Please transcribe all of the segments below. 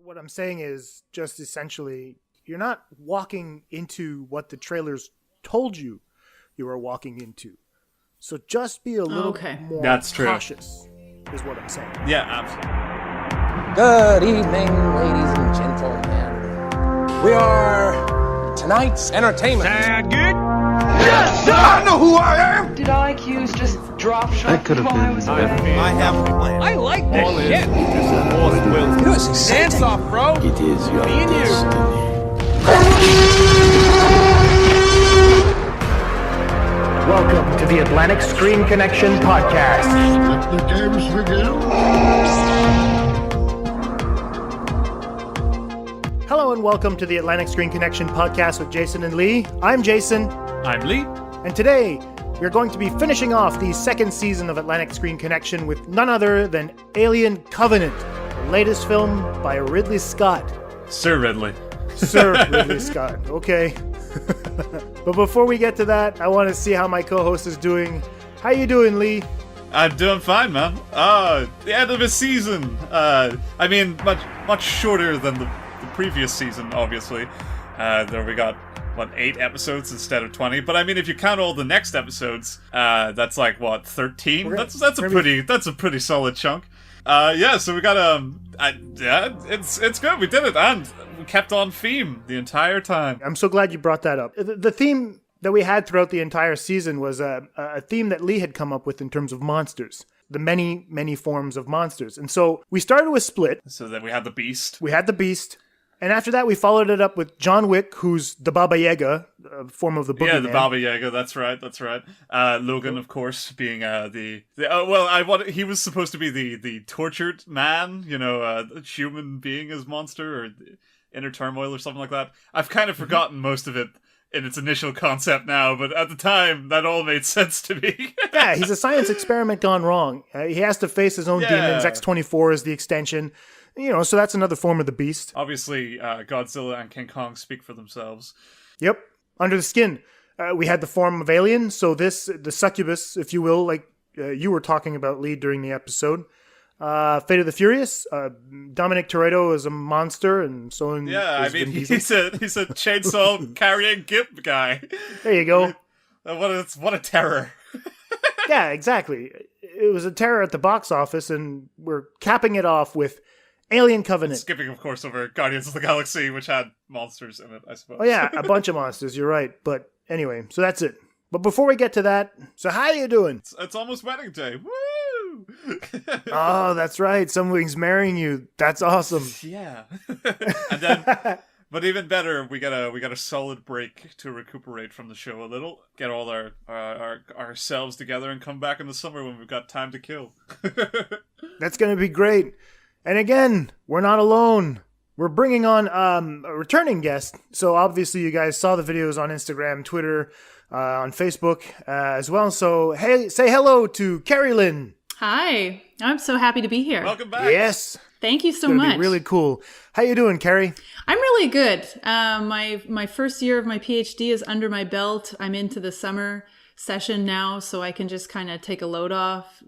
What I'm saying is just essentially, you're not walking into what the trailers told you were walking into. So just be a little more cautious, is what I'm saying. Yeah, absolutely. Good evening, ladies and gentlemen. We are tonight's entertainment. Sound good? Yes, sir! I know who I am! Did IQs just drop shot while I was away? I have a plan. I like this shit. You know, it's exciting. Dance off, bro. It is your Me and you. destiny. Welcome to the Atlantic Screen Connection podcast. Let the games begin. Hello and welcome to the Atlantic Screen Connection podcast with Jason and Lee. I'm Jason. I'm Lee. And today, we're going to be finishing off the second season of Atlantic Screen Connection with none other than Alien Covenant, the latest film by Ridley Scott. Sir Ridley. Sir Ridley Scott, okay. But before we get to that, I want to see how my co-host is doing. How you doing, Lee? I'm doing fine, man. The end of a season. I mean, much shorter than the previous season, obviously. There we got 8 episodes instead of 20. But I mean, if you count all the next episodes, that's like 13. That's a pretty solid chunk. So we got it's good. We did it, and we kept on theme the entire time. I'm so glad you brought that up. The theme that we had throughout the entire season was a theme that Lee had come up with in terms of monsters. The many forms of monsters. And so we started with Split. So then we had the Beast. And after that, we followed it up with John Wick, who's the Baba Yaga, form of the boogeyman. Yeah, the Baba Yaga. That's right. Logan, of course, being he was supposed to be the tortured man, human being as monster or inner turmoil or something like that. I've kind of forgotten most of it in its initial concept now, but at the time, that all made sense to me. Yeah, he's a science experiment gone wrong. He has to face his own demons. X-24 is the extension. So that's another form of the beast. Obviously, Godzilla and King Kong speak for themselves. Yep. Under the skin. We had the form of alien, so the succubus, if you will, like you were talking about, Lee, during the episode. Fate of the Furious. Dominic Toretto is a monster, and so he's a chainsaw carrying gimp guy. There you go. What a terror. Yeah, exactly. It was a terror at the box office, and we're capping it off with Alien Covenant. Skipping, of course, over Guardians of the Galaxy, which had monsters in it, I suppose. Oh yeah, a bunch of monsters, you're right. But anyway, so that's it. But before we get to that, so how are you doing? It's almost wedding day. Woo! Oh, that's right. Someone's marrying you. That's awesome. Yeah. And then, but even better, we got a solid break to recuperate from the show a little, get all ourselves together, and come back in the summer when we've got time to kill. That's gonna be great. And again, we're not alone. We're bringing on a returning guest. So obviously you guys saw the videos on Instagram, Twitter, on Facebook as well. So hey, say hello to Carrie Lynn. Hi. I'm so happy to be here. Welcome back. Yes. Thank you so much. Be really cool. How you doing, Carrie? I'm really good. My first year of my PhD is under my belt. I'm into the summer session now, so I can just kind of take a load off,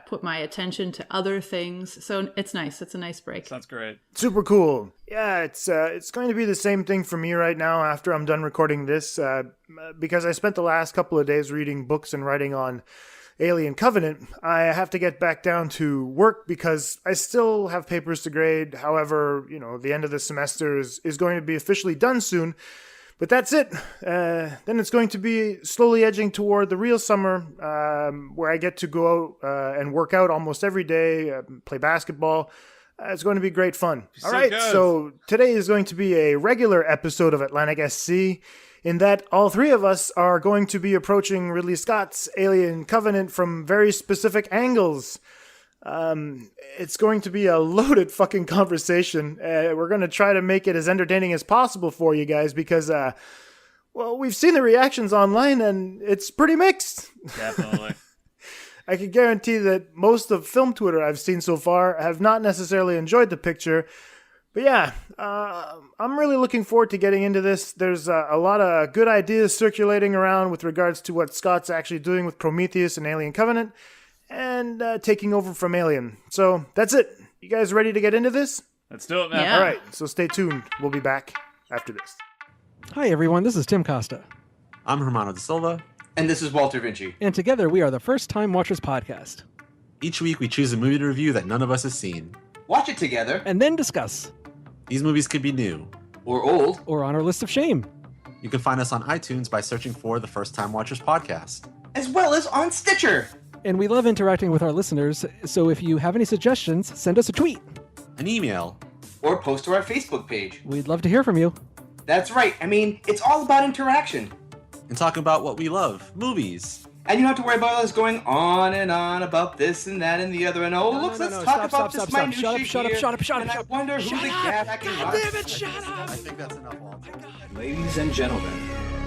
put my attention to other things. So it's nice. It's a nice break. Sounds great. Super cool. Yeah, it's going to be the same thing for me right now after I'm done recording this, because I spent the last couple of days reading books and writing on Alien Covenant. I have to get back down to work because I still have papers to grade. However, the end of the semester is going to be officially done soon. But that's it. Then it's going to be slowly edging toward the real summer, where I get to go out and work out almost every day, play basketball. It's going to be great fun. All right, so today is going to be a regular episode of AtlanticSC, in that all three of us are going to be approaching Ridley Scott's Alien Covenant from very specific angles. It's going to be a loaded fucking conversation. We're going to try to make it as entertaining as possible for you guys because, we've seen the reactions online and it's pretty mixed. Definitely. I can guarantee that most of film Twitter I've seen so far have not necessarily enjoyed the picture. But yeah, I'm really looking forward to getting into this. There's a lot of good ideas circulating around with regards to what Scott's actually doing with Prometheus and Alien Covenant, and taking over from Alien. So that's it. You guys ready to get into this? Let's do it, man. Yeah. All right, so stay tuned. We'll be back after this. Hi, everyone. This is Tim Costa. I'm Hermano da Silva. And this is Walter Vinci. And together we are the First Time Watchers podcast. Each week we choose a movie to review that none of us has seen. Watch it together. And then discuss. These movies could be new. Or old. Or on our list of shame. You can find us on iTunes by searching for the First Time Watchers podcast. As well as on Stitcher. And we love interacting with our listeners, so if you have any suggestions, send us a tweet. An email. Or post to our Facebook page. We'd love to hear from you. That's right. I mean, it's all about interaction. And talk about what we love. Movies. And you don't have to worry about us going on and on about this and that and the other. And let's talk about this minutiae here. Shut up. And I wonder who the gap can God damn it, shut up. I think that's enough, Walter. Ladies and gentlemen,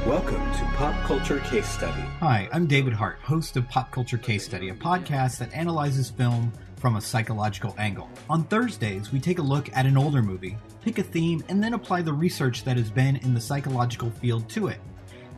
welcome to Pop Culture Case Study. Hi, I'm David Hart, host of Pop Culture Case Study, a podcast that analyzes film from a psychological angle. On Thursdays, we take a look at an older movie, pick a theme, and then apply the research that has been in the psychological field to it.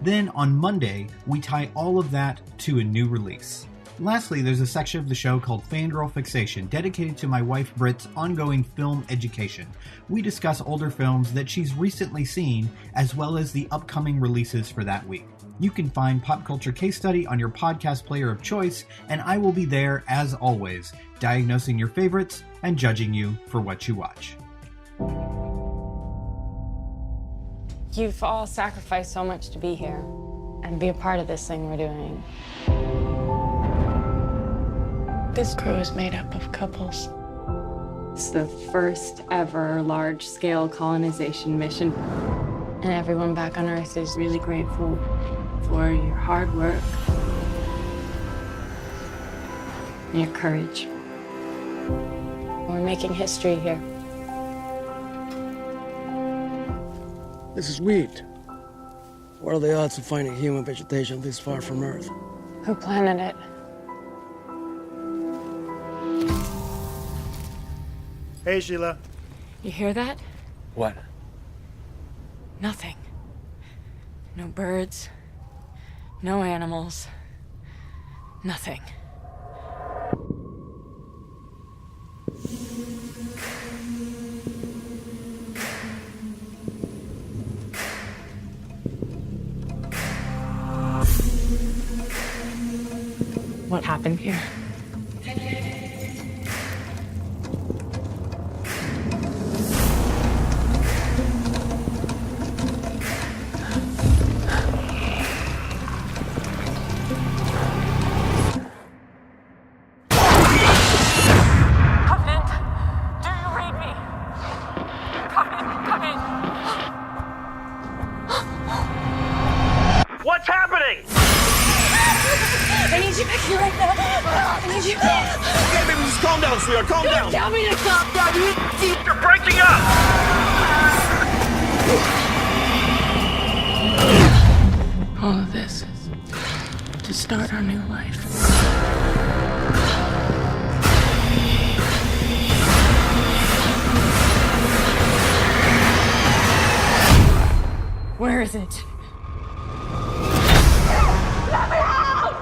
Then, on Monday, we tie all of that to a new release. Lastly, there's a section of the show called Fangirl Fixation, dedicated to my wife Britt's ongoing film education. We discuss older films that she's recently seen, as well as the upcoming releases for that week. You can find Pop Culture Case Study on your podcast player of choice, and I will be there, as always, diagnosing your favorites and judging you for what you watch. You've all sacrificed so much to be here and be a part of this thing we're doing. This crew is made up of couples. It's the first ever large-scale colonization mission. And everyone back on Earth is Really grateful for your hard work and your courage. We're making history here. This is wheat. What are the odds of finding human vegetation this far from Earth? Who planted it? Hey, Sheila. You hear that? What? Nothing. No birds. No animals. Nothing. What happened here? What's happening? I need you back here right now. I need you. Okay, baby, just calm down, sweetheart. Calm down. Tell me to stop, Daddy. You're breaking up. All of this is to start our new life. Where is it? Let me out!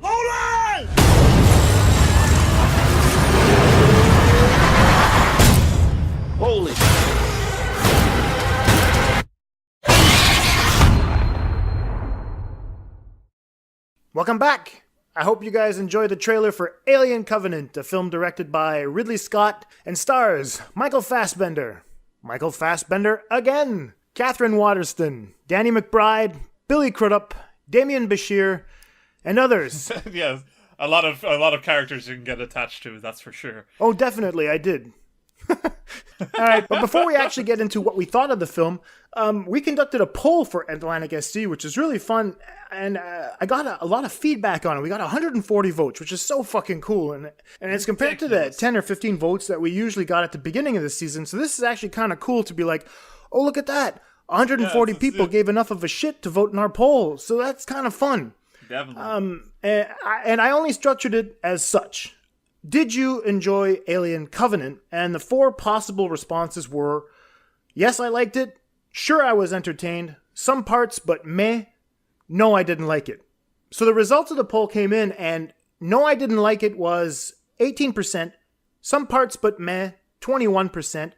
Hold on! Holy. Welcome back. I hope you guys enjoyed the trailer for Alien Covenant, a film directed by Ridley Scott and stars Michael Fassbender again, Catherine Waterston, Danny McBride, Billy Crudup, Damien Bashir, and others. Yeah, a lot of characters you can get attached to, that's for sure. Oh, definitely, I did. All right, but before we actually get into what we thought of the film, we conducted a poll for AtlanticSC, which is really fun, and I got a lot of feedback on it. We got 140 votes, which is so fucking cool, and it's compared to the 10 or 15 votes that we usually got at the beginning of the season, so this is actually kind of cool to be like, oh, look at that, 140 people gave enough of a shit to vote in our poll, so that's kind of fun. Definitely. And I only structured it as such. Did you enjoy Alien Covenant? And the 4 possible responses were, yes, I liked it. Sure, I was entertained. Some parts, but meh. No, I didn't like it. So the results of the poll came in, and no, I didn't like it was 18%. some parts but meh, 21%.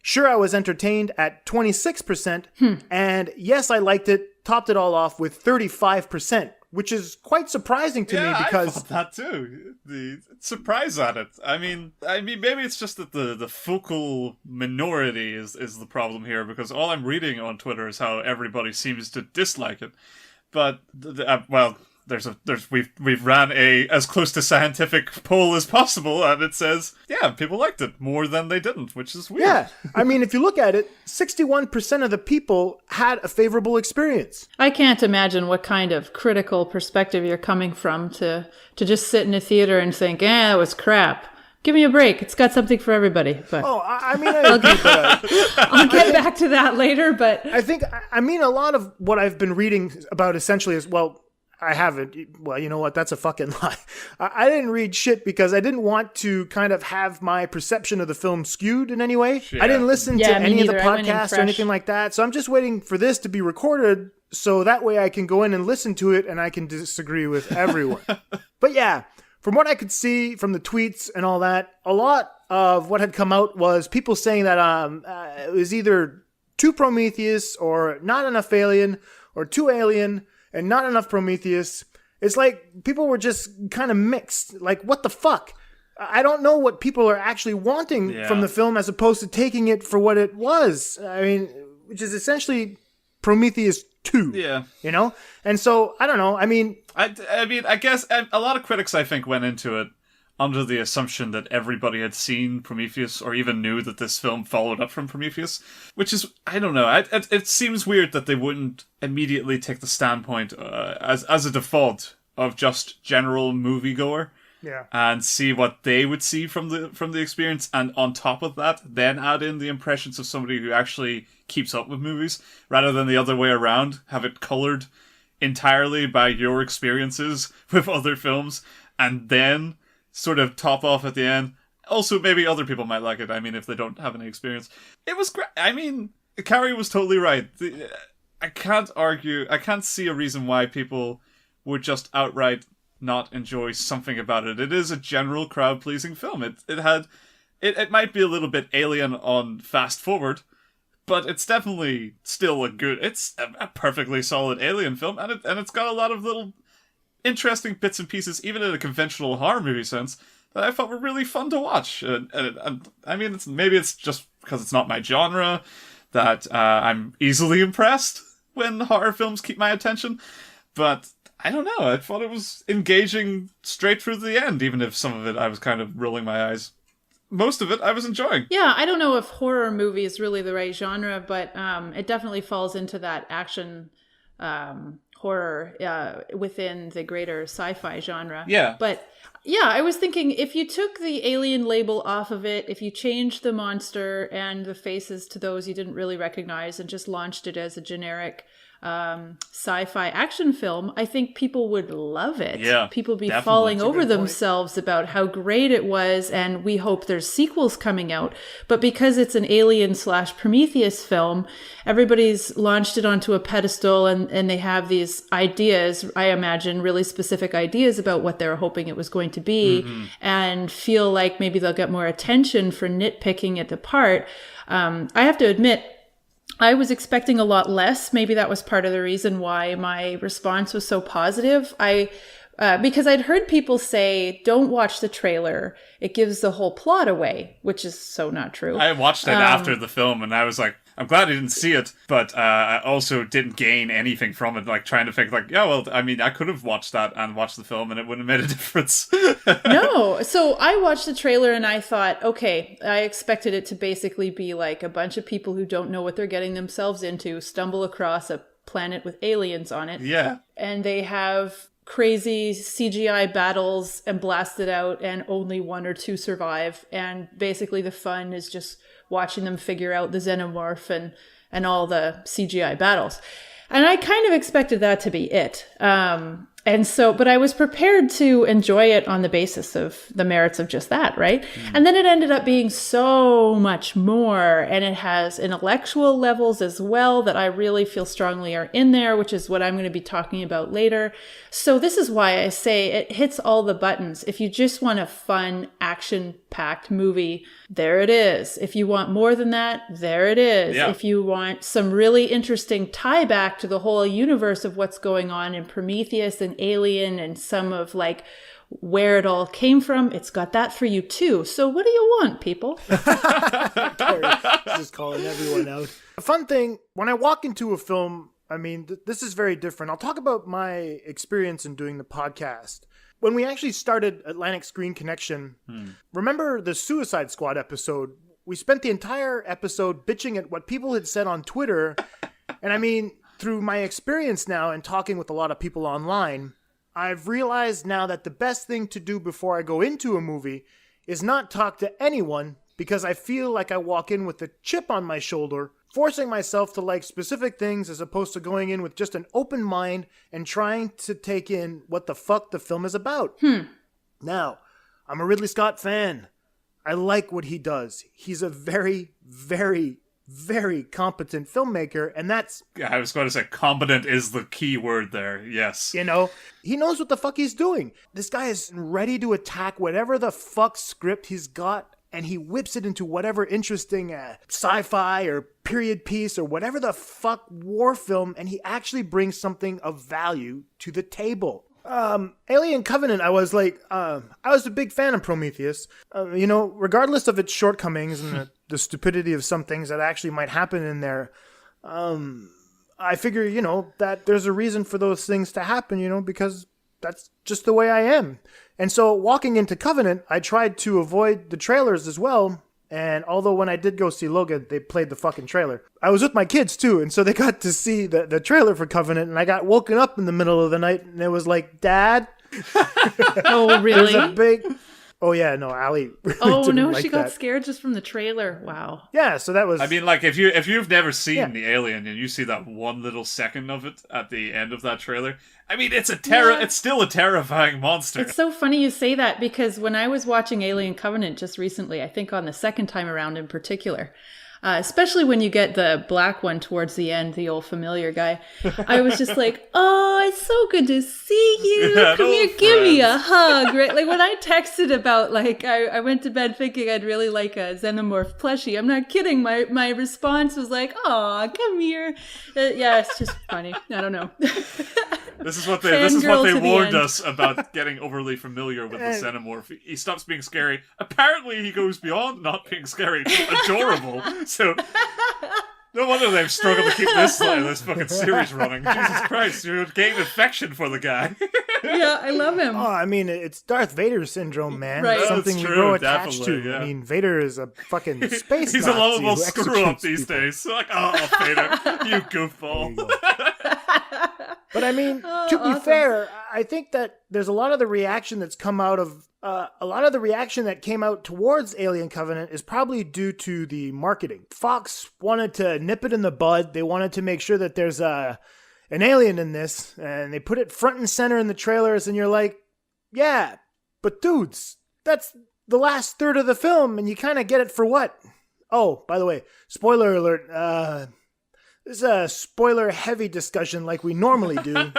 Sure, I was entertained at 26%. And yes, I liked it, topped it all off with 35%, which is quite surprising to me because... I thought that too. The surprise at it. I mean, maybe it's just that the focal minority is the problem here, because all I'm reading on Twitter is how everybody seems to dislike it. But, we've ran a as close to scientific poll as possible, and it says, yeah, people liked it more than they didn't, which is weird. Yeah, I mean, if you look at it, 61% of the people had a favorable experience. I can't imagine what kind of critical perspective you're coming from to just sit in a theater and think, that was crap. Give me a break. It's got something for everybody. But I'll get back to that later. But I mean, a lot of what I've been reading about essentially is, well, I haven't. Well, you know what? That's a fucking lie. I didn't read shit because I didn't want to kind of have my perception of the film skewed in any way. Yeah. I didn't listen to any of the podcasts or anything like that. So I'm just waiting for this to be recorded so that way I can go in and listen to it and I can disagree with everyone. But yeah, from what I could see from the tweets and all that, a lot of what had come out was people saying that it was either too Prometheus or not enough Alien, or too Alien and not enough Prometheus. It's like people were just kind of mixed. Like, what the fuck? I don't know what people are actually wanting from the film as opposed to taking it for what it was. I mean, which is essentially Prometheus 2. Yeah. You know? And so, I don't know. I mean, I guess a lot of critics, I think, went into it under the assumption that everybody had seen Prometheus or even knew that this film followed up from Prometheus, which is, I don't know, it seems weird that they wouldn't immediately take the standpoint as a default of just general moviegoer. Yeah. And see what they would see from the experience, and on top of that, then add in the impressions of somebody who actually keeps up with movies, rather than the other way around, have it colored entirely by your experiences with other films, and then sort of top off at the end. Also, maybe other people might like it, I mean, if they don't have any experience. It was great. I mean, Carrie was totally right. I can't argue, I can't see a reason why people would just outright not enjoy something about it. It is a general crowd-pleasing film. It might be a little bit Alien on fast forward, but it's definitely still it's a perfectly solid Alien film, and it's got a lot of little interesting bits and pieces, even in a conventional horror movie sense, that I thought were really fun to watch. And I mean, maybe it's just because it's not my genre that I'm easily impressed when horror films keep my attention, but I don't know, I thought it was engaging straight through the end, even if some of it I was kind of rolling my eyes. Most of it I was enjoying. Yeah, I don't know if horror movie is really the right genre, but it definitely falls into that action horror within the greater sci-fi genre. Yeah. But yeah, I was thinking if you took the Alien label off of it, if you changed the monster and the faces to those you didn't really recognize and just launched it as a generic sci-fi action film, I think people would love it. Yeah, people be definitely. falling over themselves about how great it was, and we hope there's sequels coming out. But because it's an Alien/Prometheus film, everybody's launched it onto a pedestal, and they have these ideas, I imagine, really specific ideas about what they're hoping it was going to be, and feel like maybe they'll get more attention for nitpicking it apart. I have to admit, I was expecting a lot less. Maybe that was part of the reason why my response was so positive. Because I'd heard people say, don't watch the trailer. It gives the whole plot away, which is so not true. I watched it after the film, and I was like, I'm glad I didn't see it, but I also didn't gain anything from it, like trying to think like, yeah, well, I mean, I could have watched that and watched the film and it wouldn't have made a difference. No. So I watched the trailer and I thought, okay, I expected it to basically be like a bunch of people who don't know what they're getting themselves into stumble across a planet with aliens on it. Yeah. And they have crazy CGI battles and blast it out, and only one or two survive. And basically the fun is just watching them figure out the xenomorph and all the CGI battles. And I kind of expected that to be it. And And so, but I was prepared to enjoy it on the basis of the merits of just that, right? And then it ended up being so much more, and it has intellectual levels as well that I really feel strongly are in there, which is what I'm going to be talking about later. So this is why I say it hits all the buttons. If you just want a fun, action-packed movie, there it is. If you want more than that, there it is. Yeah. If you want some really interesting tie back to the whole universe of what's going on in Prometheus and Alien and some of like where it all came from, it's got that for you too. So what do you want, people? Just calling everyone out. A fun thing, when I walk into a film, I mean, this is very different. I'll talk about my experience in doing the podcast. When we actually started Atlantic Screen Connection, remember the Suicide Squad episode? We spent the entire episode bitching at what people had said on Twitter. And I mean, through my experience now and talking with a lot of people online, I've realized now that the best thing to do before I go into a movie is not talk to anyone, because I feel like I walk in with a chip on my shoulder, forcing myself to like specific things as opposed to going in with just an open mind and trying to take in what the fuck the film is about. Now, I'm a Ridley Scott fan. I like what he does. He's a very, very, very competent filmmaker, and that's... Yeah, I was going to say competent is the key word there, yes. You know, he knows what the fuck he's doing. This guy is ready to attack whatever the fuck script he's got, and he whips it into whatever interesting sci-fi or period piece or whatever the fuck war film, and he actually brings something of value to the table. Alien Covenant, I was a big fan of Prometheus. You know, regardless of its shortcomings and the stupidity of some things that actually might happen in there, I figure, you know, that there's a reason for those things to happen, you know, because that's just the way I am. And so walking into Covenant, I tried to avoid the trailers as well. And although when I did go see Logan, they played the fucking trailer. I was with my kids too, and so they got to see the trailer for Covenant, and I got woken up in the middle of the night, and it was like, Dad? Oh, really? There's a big... Oh, yeah, no, Allie really Oh, no, like she got that. scared just from the trailer. Wow. Yeah, so that was... I mean, like, if you've never seen the Alien and you see that one little second of it at the end of that trailer, I mean, it's still a terrifying monster. It's so funny you say that, because when I was watching Alien Covenant just recently, I think on the second time around in particular, especially when you get the black one towards the end, the old familiar guy, I was just like, oh, it's so good to see you. Come here, give me a hug. Right? Like when I texted about, like, I went to bed thinking I'd really like a xenomorph plushie. I'm not kidding. My response was like, oh, come here. Yeah, it's just funny. I don't know. This is what they warned us about getting overly familiar with the xenomorph. He stops being scary. Apparently, he goes beyond not being scary to adorable. So, no wonder they've struggled to keep this fucking series running. Jesus Christ, you're gaining affection for the guy. Yeah, I love him. Oh, I mean, it's Darth Vader syndrome, man. Right. It's something That's we true, grow attached to. definitely, yeah. I mean, Vader is a fucking space He's a Nazi lovable who screw-up executes these people. days. Like, oh, Vader, you goofball. But I mean, to be fair, I think that there's a lot of the reaction that's come out of a lot of the reaction that came out towards Alien Covenant is probably due to the marketing. Fox wanted to nip it in the bud. They wanted to make sure that there's an alien in this, and they put it front and center in the trailers, and you're like, yeah, but dudes, that's the last third of the film, and you kind of get it for what? Oh, by the way, spoiler alert, this is a spoiler-heavy discussion like we normally do.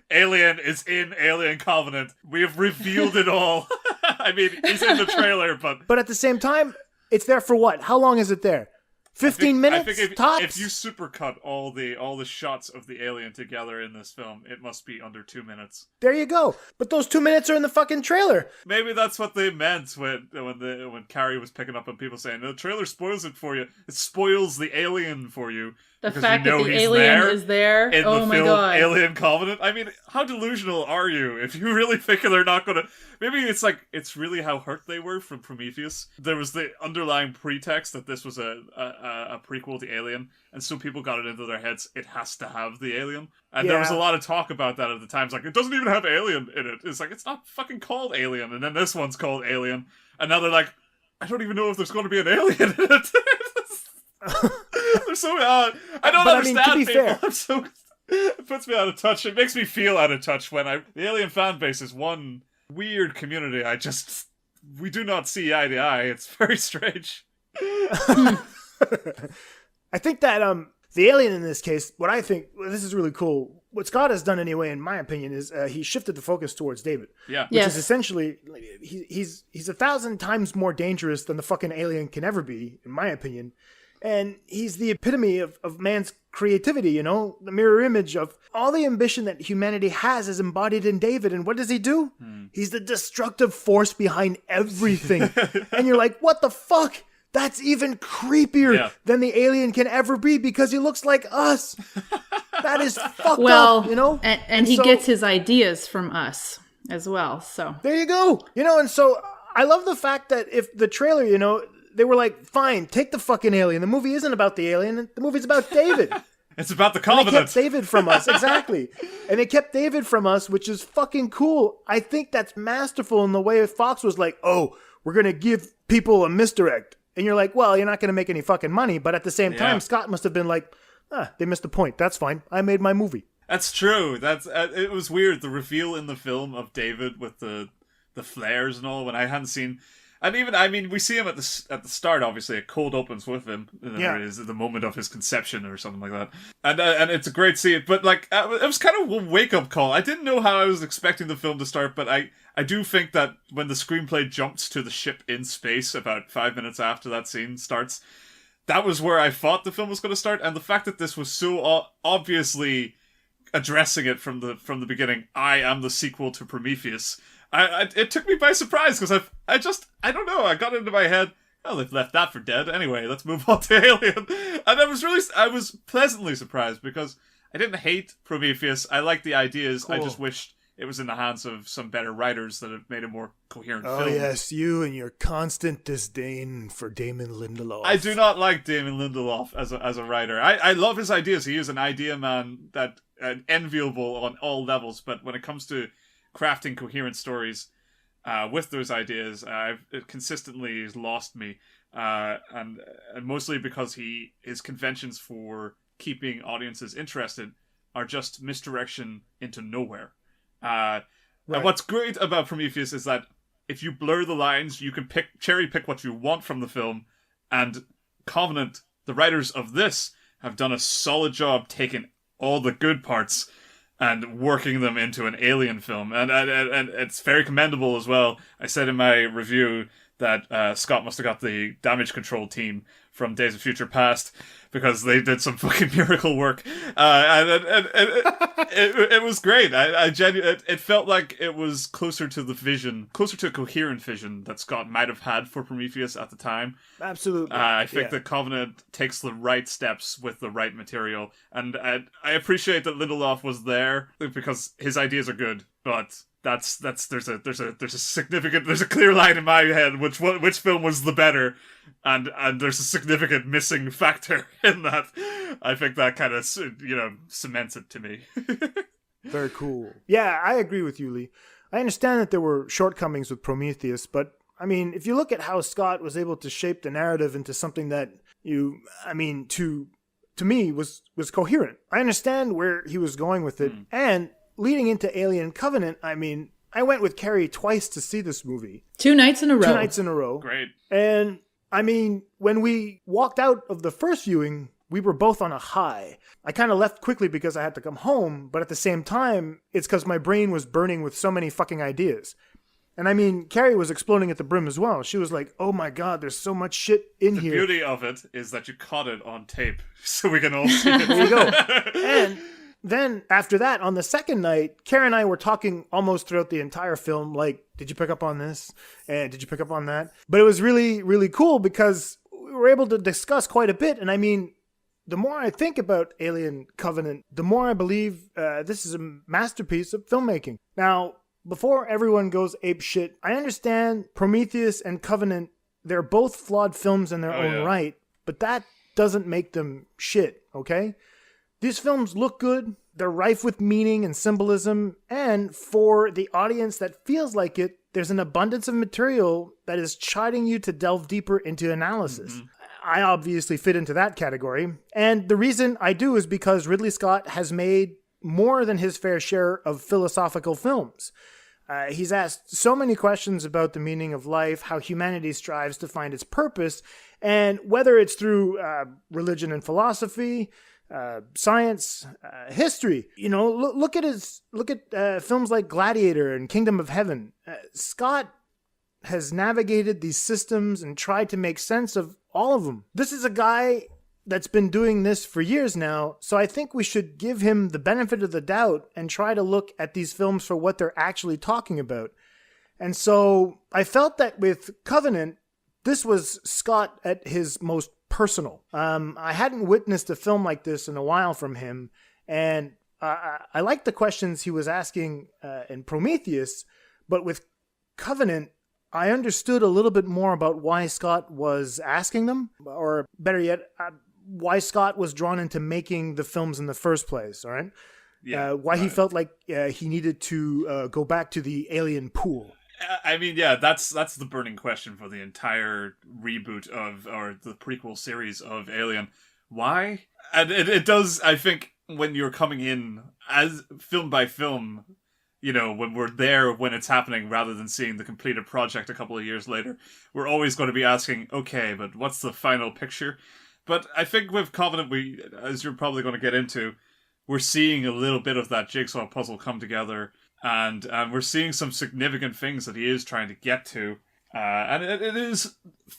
Alien is in Alien Covenant. We have revealed it all. I mean, he's in the trailer, but... But at the same time, it's there for what? How long is it there? 15 minutes? I think tops? if you supercut all the shots of the alien together in this film, it must be under 2 minutes. There you go. But those 2 minutes are in the fucking trailer. Maybe that's what they meant when Carrie was picking up on people saying, the trailer spoils it for you. It spoils the alien for you. The fact that the alien is there. In oh the my film god. Alien Covenant. I mean, how delusional are you if you really think they're not gonna... Maybe it's like, it's really how hurt they were from Prometheus. There was the underlying pretext that this was a prequel to Alien, and so people got it into their heads, it has to have the alien. And there was a lot of talk about that at the time. It's like, it doesn't even have alien in it. It's like, it's not fucking called Alien, and then this one's called Alien. And now they're like, I don't even know if there's going to be an alien in it. They're so I don't understand. I mean, to be people. fair, I'm so It puts me out of touch. It makes me feel out of touch when the Alien fan base is one weird community. We do not see eye to eye. It's very strange. I think that the alien in this case, this is really cool. What Scott has done anyway, in my opinion, is he shifted the focus towards David. Yeah. Which is essentially, he's 1,000 times more dangerous than the fucking alien can ever be, in my opinion. And he's the epitome of man's creativity, the mirror image of all the ambition that humanity has is embodied in David. And what does he do? He's the destructive force behind everything. And you're like, what the fuck? That's even creepier than the alien can ever be because he looks like us. That is fucked up, And he gets his ideas from us as well, so. There you go. And so I love the fact that if the trailer, they were like, fine, take the fucking alien. The movie isn't about the alien. The movie's about David. It's about the Covenant. And they kept David from us, exactly. And they kept David from us, which is fucking cool. I think that's masterful in the way Fox was like, oh, we're going to give people a misdirect. And you're like, well, you're not going to make any fucking money. But at the same time, Scott must have been like, they missed the point. That's fine. I made my movie. That's true. It was weird, the reveal in the film of David with the flares and all, when I hadn't seen... And even, we see him at the start, obviously. A cold opens with him. There it is, at the moment of his conception or something like that. And it's a great scene. But, it was kind of a wake-up call. I didn't know how I was expecting the film to start, but I do think that when the screenplay jumps to the ship in space about 5 minutes after that scene starts, that was where I thought the film was going to start. And the fact that this was so obviously addressing it from the beginning, I am the sequel to Prometheus... it took me by surprise because I don't know, I got into my head, oh, they've left that for dead. Anyway, let's move on to Alien. And I was pleasantly surprised because I didn't hate Prometheus. I liked the ideas. Cool. I just wished it was in the hands of some better writers that have made a more coherent film. Oh, yes, you and your constant disdain for Damon Lindelof. I do not like Damon Lindelof as a writer. I love his ideas. He is an idea man enviable on all levels, but when it comes to crafting coherent stories with those ideas, it consistently has lost me, and mostly because his conventions for keeping audiences interested are just misdirection into nowhere. Right. And what's great about Prometheus is that if you blur the lines, you can cherry pick what you want from the film, and Covenant, the writers of this, have done a solid job taking all the good parts and working them into an Alien film. And it's very commendable as well. I said in my review that Scott must have got the damage control team from Days of Future Past, because they did some fucking miracle work. It was great. It felt like it was closer to a coherent vision that Scott might have had for Prometheus at the time. Absolutely. I think the Covenant takes the right steps with the right material, and I appreciate that Lindelof was there because his ideas are good, but there's a clear line in my head which film was the better, and there's a significant missing factor in that. I think that kind of cements it to me. Very cool. Yeah, I agree with you, Lee. I understand that there were shortcomings with Prometheus, but I mean, if you look at how Scott was able to shape the narrative into something that to me was coherent. I understand where he was going with it, and leading into Alien Covenant, I went with Carrie twice to see this movie. 2 nights in a row. 2 nights in a row. Great. And, when we walked out of the first viewing, we were both on a high. I kind of left quickly because I had to come home, but at the same time, it's because my brain was burning with so many fucking ideas. And Carrie was exploding at the brim as well. She was like, oh my God, there's so much shit in here. The beauty of it is that you caught it on tape, so we can all see it. There you go. And then after that, on the second night, Karen and I were talking almost throughout the entire film, like, did you pick up on this? And did you pick up on that? But it was really, really cool because we were able to discuss quite a bit. And the more I think about Alien Covenant, the more I believe this is a masterpiece of filmmaking. Now, before everyone goes apeshit, I understand Prometheus and Covenant, they're both flawed films in their own right, but that doesn't make them shit, okay? These films look good, they're rife with meaning and symbolism, and for the audience that feels like it, there's an abundance of material that is chiding you to delve deeper into analysis. Mm-hmm. I obviously fit into that category, and the reason I do is because Ridley Scott has made more than his fair share of philosophical films. He's asked so many questions about the meaning of life, how humanity strives to find its purpose, and whether it's through religion and philosophy, science, history. You know, look at films like Gladiator and Kingdom of Heaven. Scott has navigated these systems and tried to make sense of all of them. This is a guy that's been doing this for years now, so I think we should give him the benefit of the doubt and try to look at these films for what they're actually talking about. And so I felt that with Covenant, this was Scott at his most personal. I hadn't witnessed a film like this in a while from him, and I liked the questions he was asking in Prometheus, but with Covenant, I understood a little bit more about why Scott was asking them, or better yet, why Scott was drawn into making the films in the first place, all right? Yeah, why he felt like he needed to go back to the alien pool. I mean, yeah, that's the burning question for the entire reboot or the prequel series of Alien. Why? And it does, I think, when you're coming in as film by film, you know, when we're there when it's happening rather than seeing the completed project a couple of years later, we're always going to be asking, okay, but what's the final picture? But I think with Covenant, we, as you're probably going to get into, we're seeing a little bit of that jigsaw puzzle come together, and we're seeing some significant things that he is trying to get to. And it is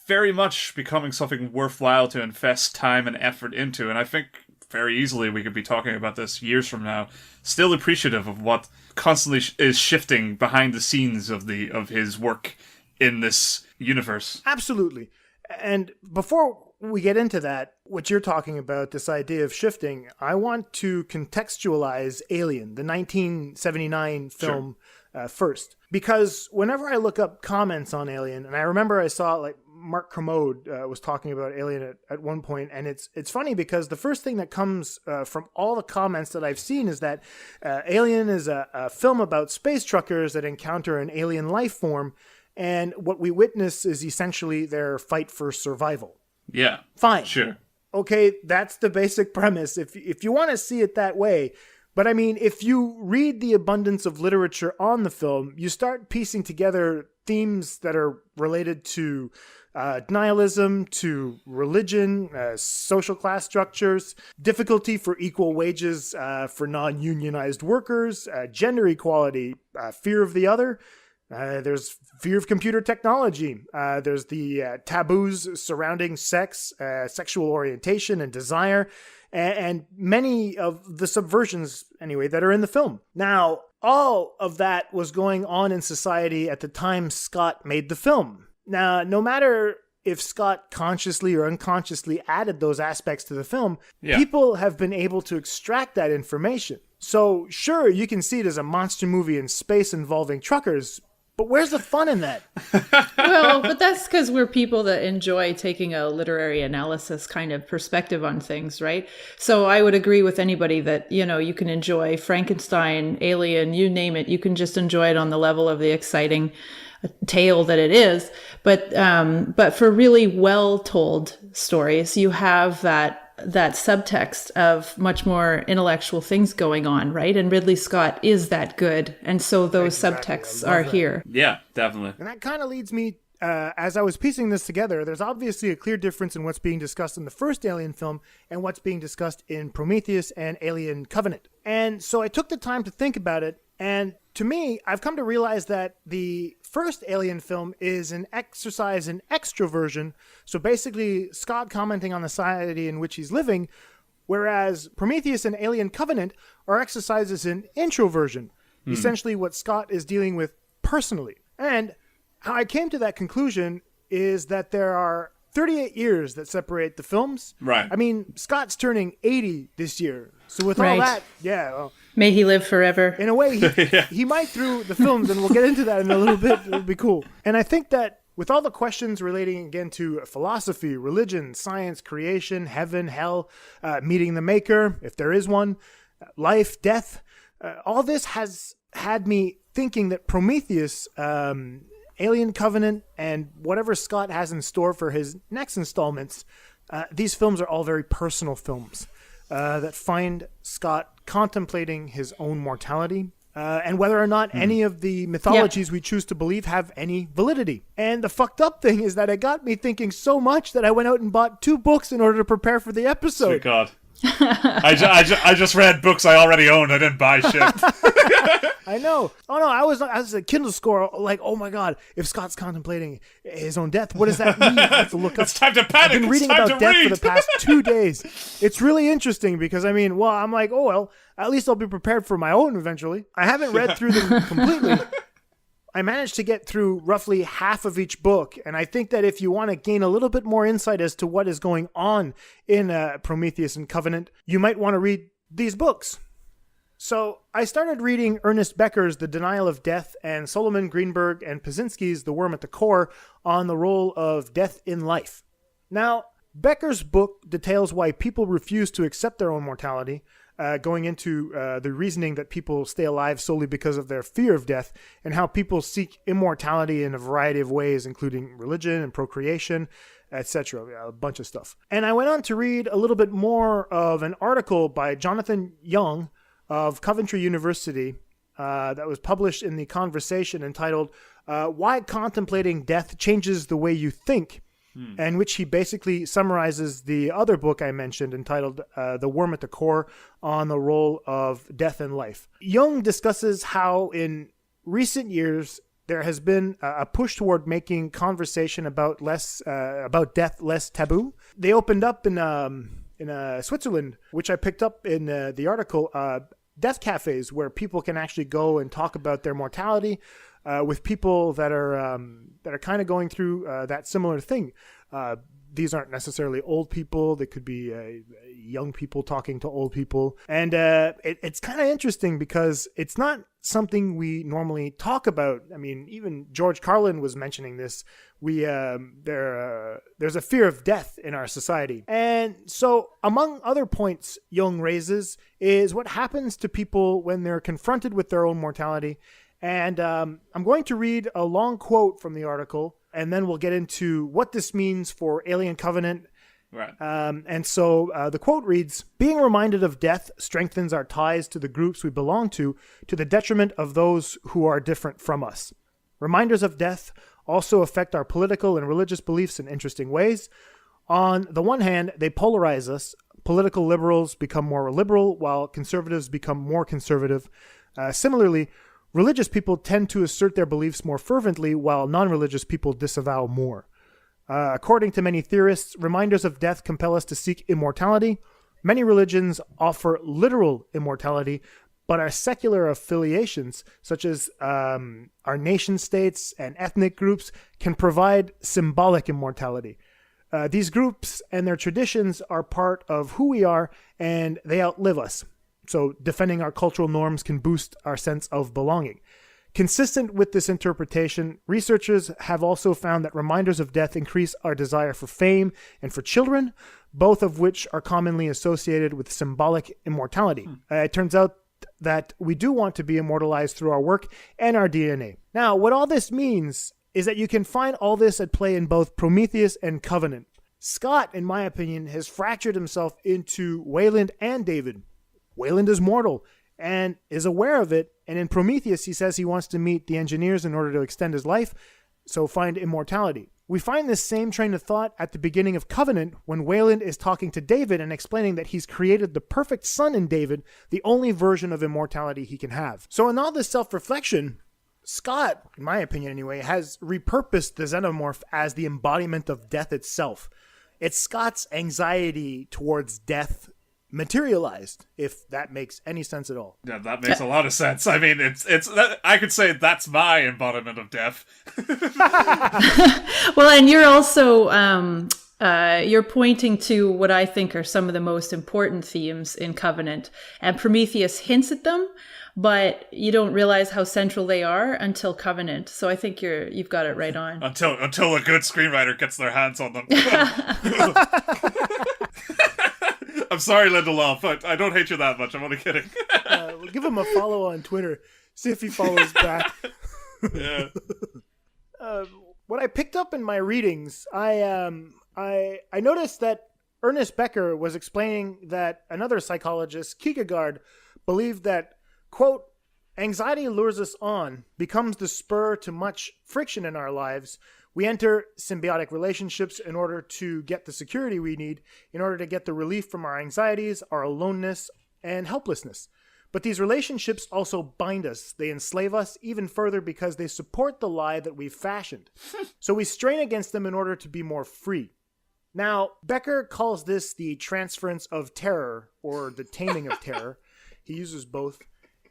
very much becoming something worthwhile to invest time and effort into, and I think very easily we could be talking about this years from now, still appreciative of what constantly is shifting behind the scenes of his work in this universe. Absolutely. And before we get into that, what you're talking about, this idea of shifting, I want to contextualize Alien, the 1979 film, first. Because whenever I look up comments on Alien, and I remember I saw like Mark Kermode was talking about Alien at one point, and it's funny because the first thing that comes from all the comments that I've seen is that Alien is a film about space truckers that encounter an alien life form, and what we witness is essentially their fight for survival. Yeah. Fine. Sure. Okay, that's the basic premise. If you want to see it that way. But I mean, if you read the abundance of literature on the film, you start piecing together themes that are related to nihilism, to religion, social class structures, difficulty for equal wages for non-unionized workers, gender equality, fear of the other. There's fear of computer technology. There's the taboos surrounding sex, sexual orientation, and desire, and many of the subversions, anyway, that are in the film. Now, all of that was going on in society at the time Scott made the film. Now, no matter if Scott consciously or unconsciously added those aspects to the film, people have been able to extract that information. So, sure, you can see it as a monster movie in space involving truckers, but where's the fun in that? Well, but that's because we're people that enjoy taking a literary analysis kind of perspective on things, right? So I would agree with anybody that, you know, you can enjoy Frankenstein, Alien, you name it. You can just enjoy it on the level of the exciting tale that it is. But for really well-told stories, you have that subtext of much more intellectual things going on, right? And Ridley Scott is that good. And so those subtexts are here. Yeah, definitely. And that kind of leads me, as I was piecing this together, there's obviously a clear difference in what's being discussed in the first Alien film and what's being discussed in Prometheus and Alien Covenant. And so I took the time to think about it. And to me, I've come to realize that the first Alien film is an exercise in extroversion. So basically, Scott commenting on the society in which he's living, whereas Prometheus and Alien Covenant are exercises in introversion. Essentially what Scott is dealing with personally. And how I came to that conclusion is that there are 38 years that separate the films. Right. I mean, Scott's turning 80 this year. So with all that, well, may he live forever. In a way, he might through the films, and we'll get into that in a little bit. It'll be cool. And I think that with all the questions relating, again, to philosophy, religion, science, creation, heaven, hell, meeting the maker, if there is one, life, death, all this has had me thinking that Prometheus, Alien Covenant, and whatever Scott has in store for his next installments, these films are all very personal films. that find Scott contemplating his own mortality. And whether or not any of the mythologies we choose to believe have any validity. And the fucked up thing is that it got me thinking so much that I went out and bought 2 books in order to prepare for the episode. Sweet God. I just read books I already owned. I didn't buy shit. I know. Oh no, I was a Kindle score. Like, oh my God, if Scott's contemplating his own death, what does that mean? I have to look up. It's time to panic. I've been reading about death for the past 2 days. It's really interesting because I'm like, oh well, at least I'll be prepared for my own eventually. I haven't read through them completely. I managed to get through roughly half of each book, and I think that if you want to gain a little bit more insight as to what is going on in Prometheus and Covenant, you might want to read these books. So I started reading Ernest Becker's The Denial of Death and Solomon Greenberg and Pazinski's The Worm at the Core on the role of death in life. Now, Becker's book details why people refuse to accept their own mortality, going into the reasoning that people stay alive solely because of their fear of death, and how people seek immortality in a variety of ways, including religion and procreation, etc., a bunch of stuff. And I went on to read a little bit more of an article by Jonathan Young of Coventry University that was published in The Conversation entitled, Why Contemplating Death Changes the Way You Think, in which he basically summarizes the other book I mentioned entitled The Worm at the Core on the role of death in life. Jung discusses how in recent years there has been a push toward making conversation about death less taboo. They opened up in Switzerland, which I picked up in the article, death cafes where people can actually go and talk about their mortality with people that are kind of going through that similar thing. These aren't necessarily old people. They could be young people talking to old people. And it's kind of interesting because it's not something we normally talk about. I mean, even George Carlin was mentioning this. There's a fear of death in our society. And so among other points Jung raises is what happens to people when they're confronted with their own mortality. And I'm going to read a long quote from the article, and then we'll get into what this means for Alien Covenant. Right. And so the quote reads, "Being reminded of death strengthens our ties to the groups we belong to the detriment of those who are different from us. Reminders of death also affect our political and religious beliefs in interesting ways. On the one hand, they polarize us. Political liberals become more liberal, while conservatives become more conservative. Similarly, religious people tend to assert their beliefs more fervently, while non-religious people disavow more. According to many theorists, reminders of death compel us to seek immortality. Many religions offer literal immortality, but our secular affiliations, such as our nation states and ethnic groups, can provide symbolic immortality. These groups and their traditions are part of who we are, and they outlive us. So defending our cultural norms can boost our sense of belonging. Consistent with this interpretation, researchers have also found that reminders of death increase our desire for fame and for children, both of which are commonly associated with symbolic immortality. It turns out that we do want to be immortalized through our work and our DNA. Now, what all this means is that you can find all this at play in both Prometheus and Covenant. Scott, in my opinion, has fractured himself into Wayland and David. Wayland is mortal and is aware of it, and in Prometheus he says he wants to meet the engineers in order to extend his life, so find immortality. We find this same train of thought at the beginning of Covenant when Wayland is talking to David and explaining that he's created the perfect son in David, the only version of immortality he can have. So in all this self-reflection, Scott, in my opinion anyway, has repurposed the xenomorph as the embodiment of death itself. It's Scott's anxiety towards death materialized, if that makes any sense at all. Yeah, that makes a lot of sense. I mean, it's I could say that's my embodiment of death. Well, and you're also you're pointing to what I think are some of the most important themes in Covenant, and Prometheus hints at them, but you don't realize how central they are until Covenant. So I think you've got it right on. Until a good screenwriter gets their hands on them. I'm sorry, Lindelof, but I don't hate you that much. I'm only kidding. We'll give him a follow on Twitter. See if he follows back. Yeah. What I picked up in my readings, I noticed that Ernest Becker was explaining that another psychologist, Kierkegaard, believed that, quote, anxiety lures us on, becomes the spur to much friction in our lives. We enter symbiotic relationships in order to get the security we need, in order to get the relief from our anxieties, our aloneness, and helplessness. But these relationships also bind us. They enslave us even further because they support the lie that we've fashioned. So we strain against them in order to be more free. Now, Becker calls this the transference of terror, or the taming of terror. He uses both.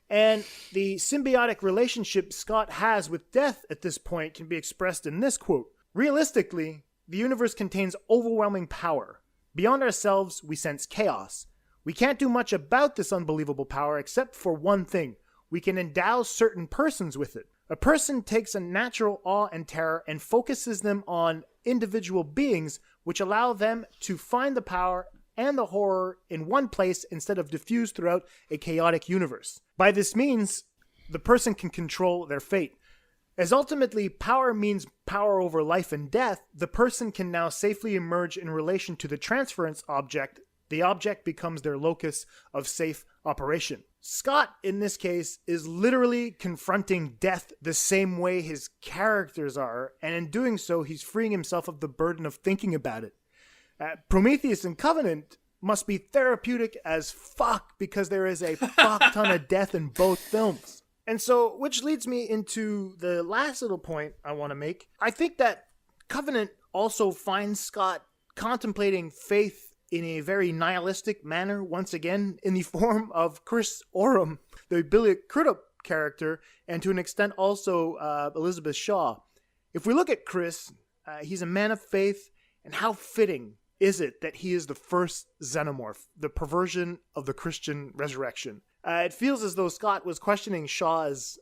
And the symbiotic relationship Scott has with death at this point can be expressed in this quote. Realistically, the universe contains overwhelming power. Beyond ourselves, we sense chaos. We can't do much about this unbelievable power except for one thing. We can endow certain persons with it. A person takes a natural awe and terror and focuses them on individual beings, which allow them to find the power and the horror in one place instead of diffused throughout a chaotic universe. By this means, the person can control their fate. As ultimately power means power over life and death, the person can now safely emerge in relation to the transference object. The object becomes their locus of safe operation. Scott, in this case, is literally confronting death the same way his characters are, and in doing so, he's freeing himself of the burden of thinking about it. Prometheus and Covenant must be therapeutic as fuck because there is a fuck ton of death in both films. And so, which leads me into the last little point I want to make. I think that Covenant also finds Scott contemplating faith in a very nihilistic manner, once again, in the form of Chris Oram, the Billy Crudup character, and to an extent also Elizabeth Shaw. If we look at Chris, he's a man of faith, and how fitting is it that he is the first xenomorph, the perversion of the Christian resurrection? It feels as though Scott was questioning Shaw's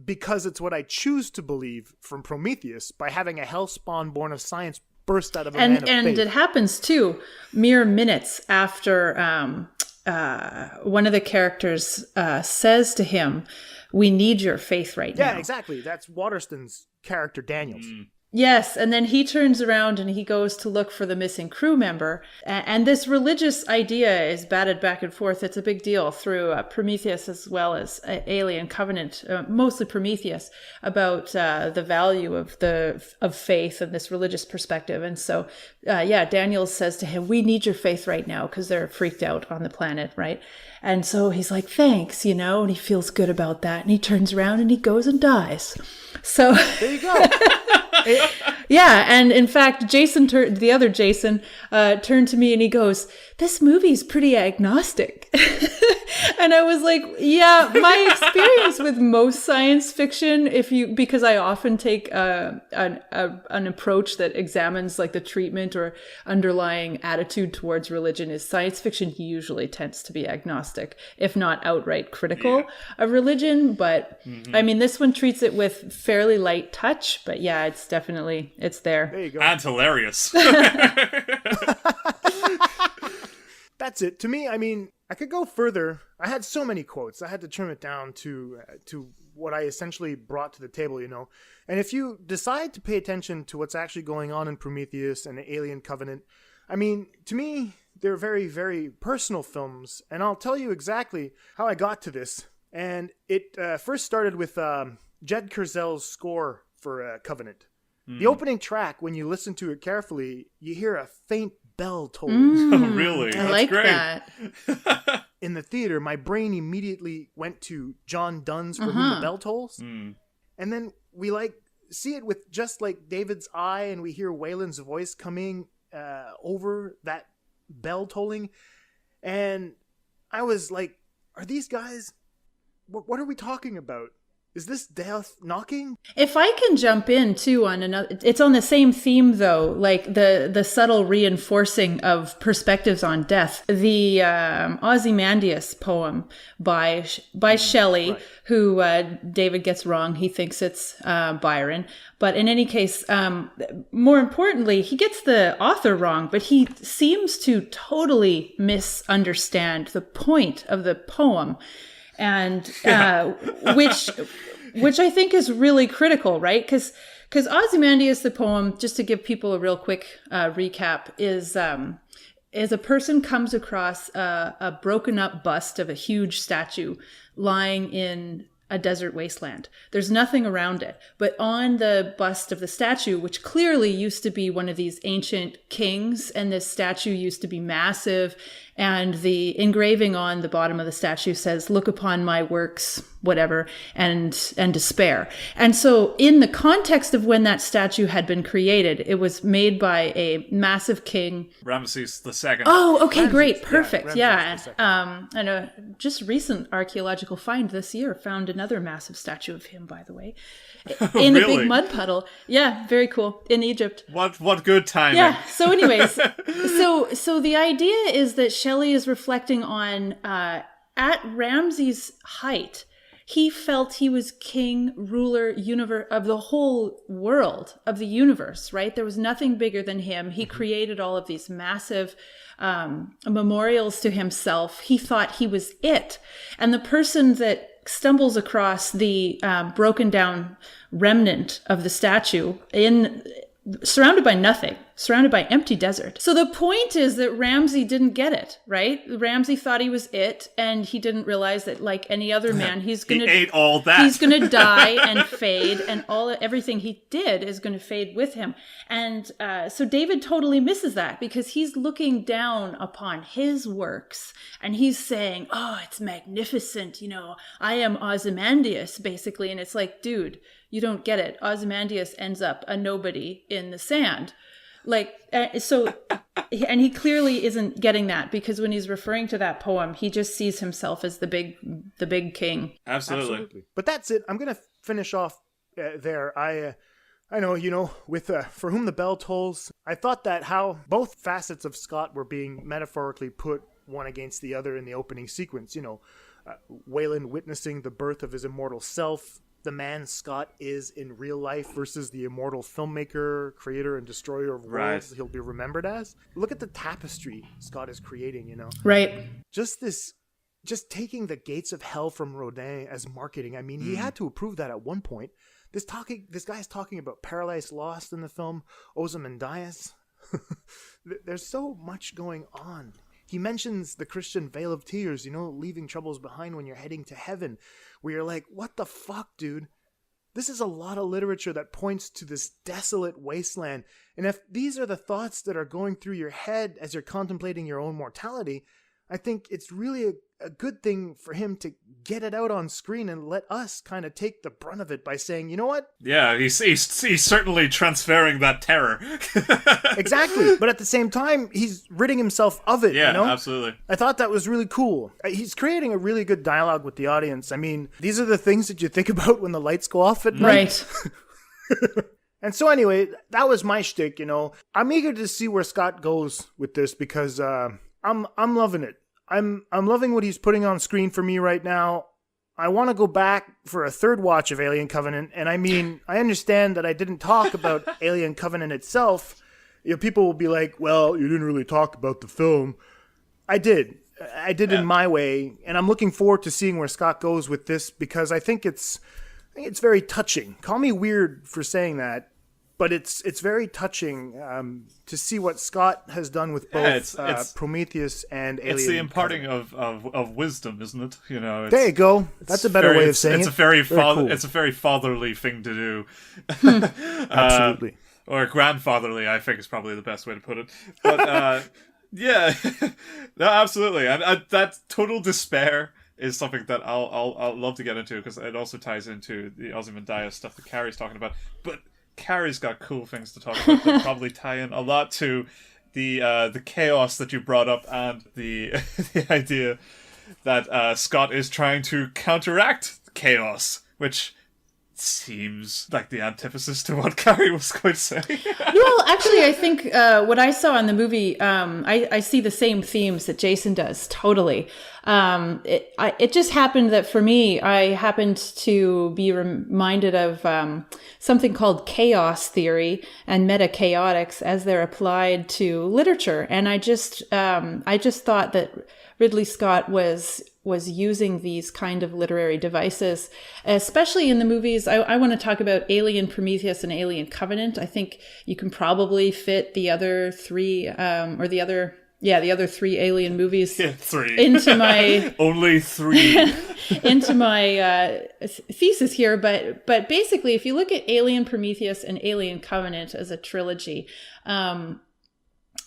because it's what I choose to believe from Prometheus by having a hellspawn born of science burst out of a man of faith. And it happens too, mere minutes after one of the characters says to him, "We need your faith right now." Yeah, exactly. That's Waterston's character, Daniels. Yes, and then he turns around and he goes to look for the missing crew member. And this religious idea is batted back and forth. It's a big deal through Prometheus as well as Alien Covenant, mostly Prometheus, about the value of faith and this religious perspective. And so, Daniels says to him, "We need your faith right now," because they're freaked out on the planet, right? And so he's like, "Thanks," and he feels good about that. And he turns around and he goes and dies. So there you go. Yeah, and in fact, the other Jason, turned to me and he goes, "This movie's pretty agnostic." And I was like, yeah, my experience with most science fiction, because I often take an approach that examines like the treatment or underlying attitude towards religion, is science fiction usually tends to be agnostic, if not outright critical of religion. But I mean, this one treats it with fairly light touch, but yeah, it's there. There you go. And hilarious. That's it. To me, I mean, I could go further. I had so many quotes. I had to trim it down to what I essentially brought to the table, And if you decide to pay attention to what's actually going on in Prometheus and the Alien Covenant, I mean, to me, they're very, very personal films. And I'll tell you exactly how I got to this. And it first started with Jed Kurzel's score for Covenant. The opening track, when you listen to it carefully, you hear a faint bell tolling. Oh, really? I like great. that. In the theater, my brain immediately went to John Dunn's For Whom the Bell Tolls. And then we see it with just like David's eye, and we hear Waylon's voice coming over that bell tolling. And I was like, are these guys, what are we talking about? Is this death knocking? If I can jump in too on another, it's on the same theme though, like the subtle reinforcing of perspectives on death. The Ozymandias poem by Shelley, right, who David gets wrong. He thinks it's Byron. But in any case, more importantly, he gets the author wrong, but he seems to totally misunderstand the point of the poem. And which I think is really critical, right? Because Ozymandias, the poem, just to give people a real quick recap, is is a person comes across a broken up bust of a huge statue lying in a desert wasteland. There's nothing around it, but on the bust of the statue, which clearly used to be one of these ancient kings, and this statue used to be massive, and the engraving on the bottom of the statue says, "Look upon my works," whatever, and despair. And so in the context of when that statue had been created, it was made by a massive king. Ramses II. Oh, okay, great. Perfect. Yeah, And a just recent archaeological find this year found another massive statue of him, by the way, in a big mud puddle. Yeah, very cool. In Egypt. What good timing. Yeah. So anyways, so the idea is that Shelley is reflecting on at Ramses' height, he felt he was king, ruler, of the whole world, of the universe, right? There was nothing bigger than him. He created all of these massive memorials to himself. He thought he was it. And the person that stumbles across the broken down remnant of the statue surrounded by nothing, surrounded by empty desert. So the point is that Ramsay didn't get it, right? Ramsay thought he was it, and he didn't realize that, like any other man, he ate all that. He's gonna die and fade, and everything he did is gonna fade with him. And so David totally misses that, because he's looking down upon his works, and he's saying, "Oh, it's magnificent, I am Ozymandias," basically. And it's like, dude, you don't get it. Ozymandias ends up a nobody in the sand. And he clearly isn't getting that, because when he's referring to that poem, he just sees himself as the big king. Absolutely. But that's it. I'm going to finish off there. I know, with For Whom the Bell Tolls, I thought that how both facets of Scott were being metaphorically put one against the other in the opening sequence. Wayland witnessing the birth of his immortal self, the man Scott is in real life versus the immortal filmmaker, creator, and destroyer of worlds he'll be remembered as. Look at the tapestry Scott is creating, Right. Just taking the gates of hell from Rodin as marketing. I mean, he had to approve that at one point. This guy's talking about Paradise Lost in the film, Ozymandias. There's so much going on. He mentions the Christian Vale of Tears, leaving troubles behind when you're heading to heaven, where you're like, what the fuck, dude? This is a lot of literature that points to this desolate wasteland. And if these are the thoughts that are going through your head as you're contemplating your own mortality, I think it's really a good thing for him to get it out on screen and let us kind of take the brunt of it by saying, you know what? Yeah, he's certainly transferring that terror. Exactly. But at the same time, he's ridding himself of it, Yeah, absolutely. I thought that was really cool. He's creating a really good dialogue with the audience. I mean, these are the things that you think about when the lights go off at night. Right. And so anyway, that was my shtick, I'm eager to see where Scott goes with this, because I'm loving it. I'm loving what he's putting on screen for me right now. I want to go back for a third watch of Alien Covenant, and I mean, I understand that I didn't talk about Alien Covenant itself. People will be like, well, you didn't really talk about the film. I did in my way, and I'm looking forward to seeing where Scott goes with this, because I think it's very touching. Call me weird for saying that, but it's very touching to see what Scott has done with both Prometheus and Alien. It's the imparting of wisdom, isn't it? There you go. That's a better way of saying it. It's a very fatherly thing to do. Absolutely. Or grandfatherly, I think is probably the best way to put it. But yeah, no, absolutely. And that total despair is something that I'll love to get into, because it also ties into the Ozymandias stuff that Carrie's talking about. But Carrie's got cool things to talk about that probably tie in a lot to the chaos that you brought up, and the idea that Scott is trying to counteract chaos, which seems like the antithesis to what Carrie was going to say. Well, actually, I think what I saw in the movie, I see the same themes that Jason does, totally. It just happened that for me, I happened to be reminded of something called chaos theory and meta-chaotics as they're applied to literature. And I just thought that Ridley Scott was using these kind of literary devices, especially in the movies. I want to talk about Alien Prometheus and Alien Covenant. I think you can probably fit the other three, or the other the other 3 Alien movies 3 into my only 3 into my thesis here. But basically, if you look at Alien, Prometheus, and Alien Covenant as a trilogy,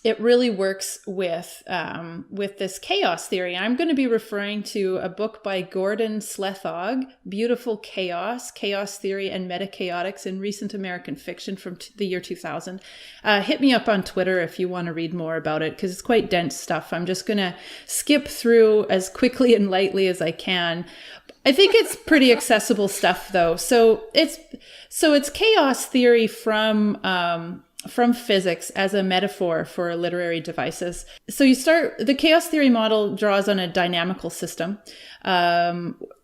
it really works with this chaos theory. I'm going to be referring to a book by Gordon Slethog, Beautiful Chaos, Chaos Theory and Metachaotics in Recent American Fiction from the year 2000. Hit me up on Twitter if you want to read more about it, because it's quite dense stuff. I'm just going to skip through as quickly and lightly as I can. I think it's pretty accessible stuff, though. So it's chaos theory from physics as a metaphor for literary devices. So the chaos theory model draws on a dynamical system,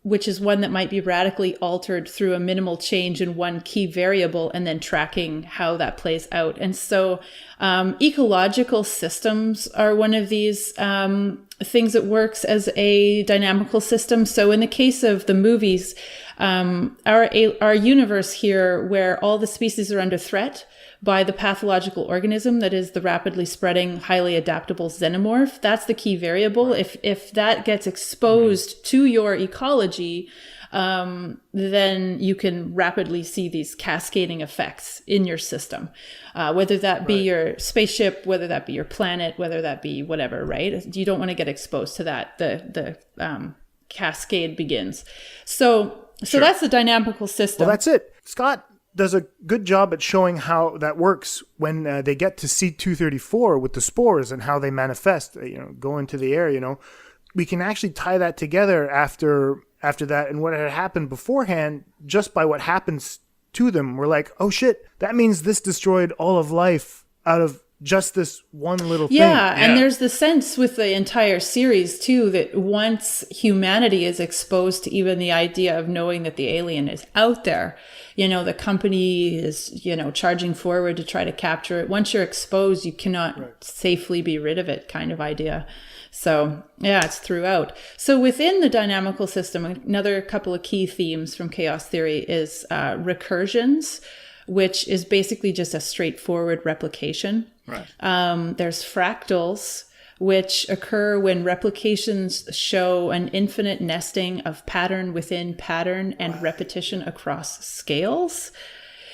which is one that might be radically altered through a minimal change in one key variable and then tracking how that plays out. And so ecological systems are one of these things that works as a dynamical system. So in the case of the movies, our universe here, where all the species are under threat by the pathological organism that is the rapidly spreading, highly adaptable xenomorph, that's the key variable. If that gets exposed to your ecology, then you can rapidly see these cascading effects in your system, whether that be your spaceship, whether that be your planet, whether that be whatever, right? You don't want to get exposed to that. The cascade begins. So that's the dynamical system. Well, that's it. Scott does a good job at showing how that works when they get to C234 with the spores and how they manifest, go into the air, We can actually tie that together after that and what had happened beforehand just by what happens to them. We're like, oh shit, that means this destroyed all of life out of just this one little thing. Yeah, and there's the sense with the entire series too that once humanity is exposed to even the idea of knowing that the alien is out there, the company is, charging forward to try to capture it. Once you're exposed, you cannot safely be rid of it, kind of idea. So yeah, it's throughout. So within the dynamical system, another couple of key themes from chaos theory is recursions, which is basically just a straightforward replication. Right. There's fractals, which occur when replications show an infinite nesting of pattern within pattern and repetition across scales.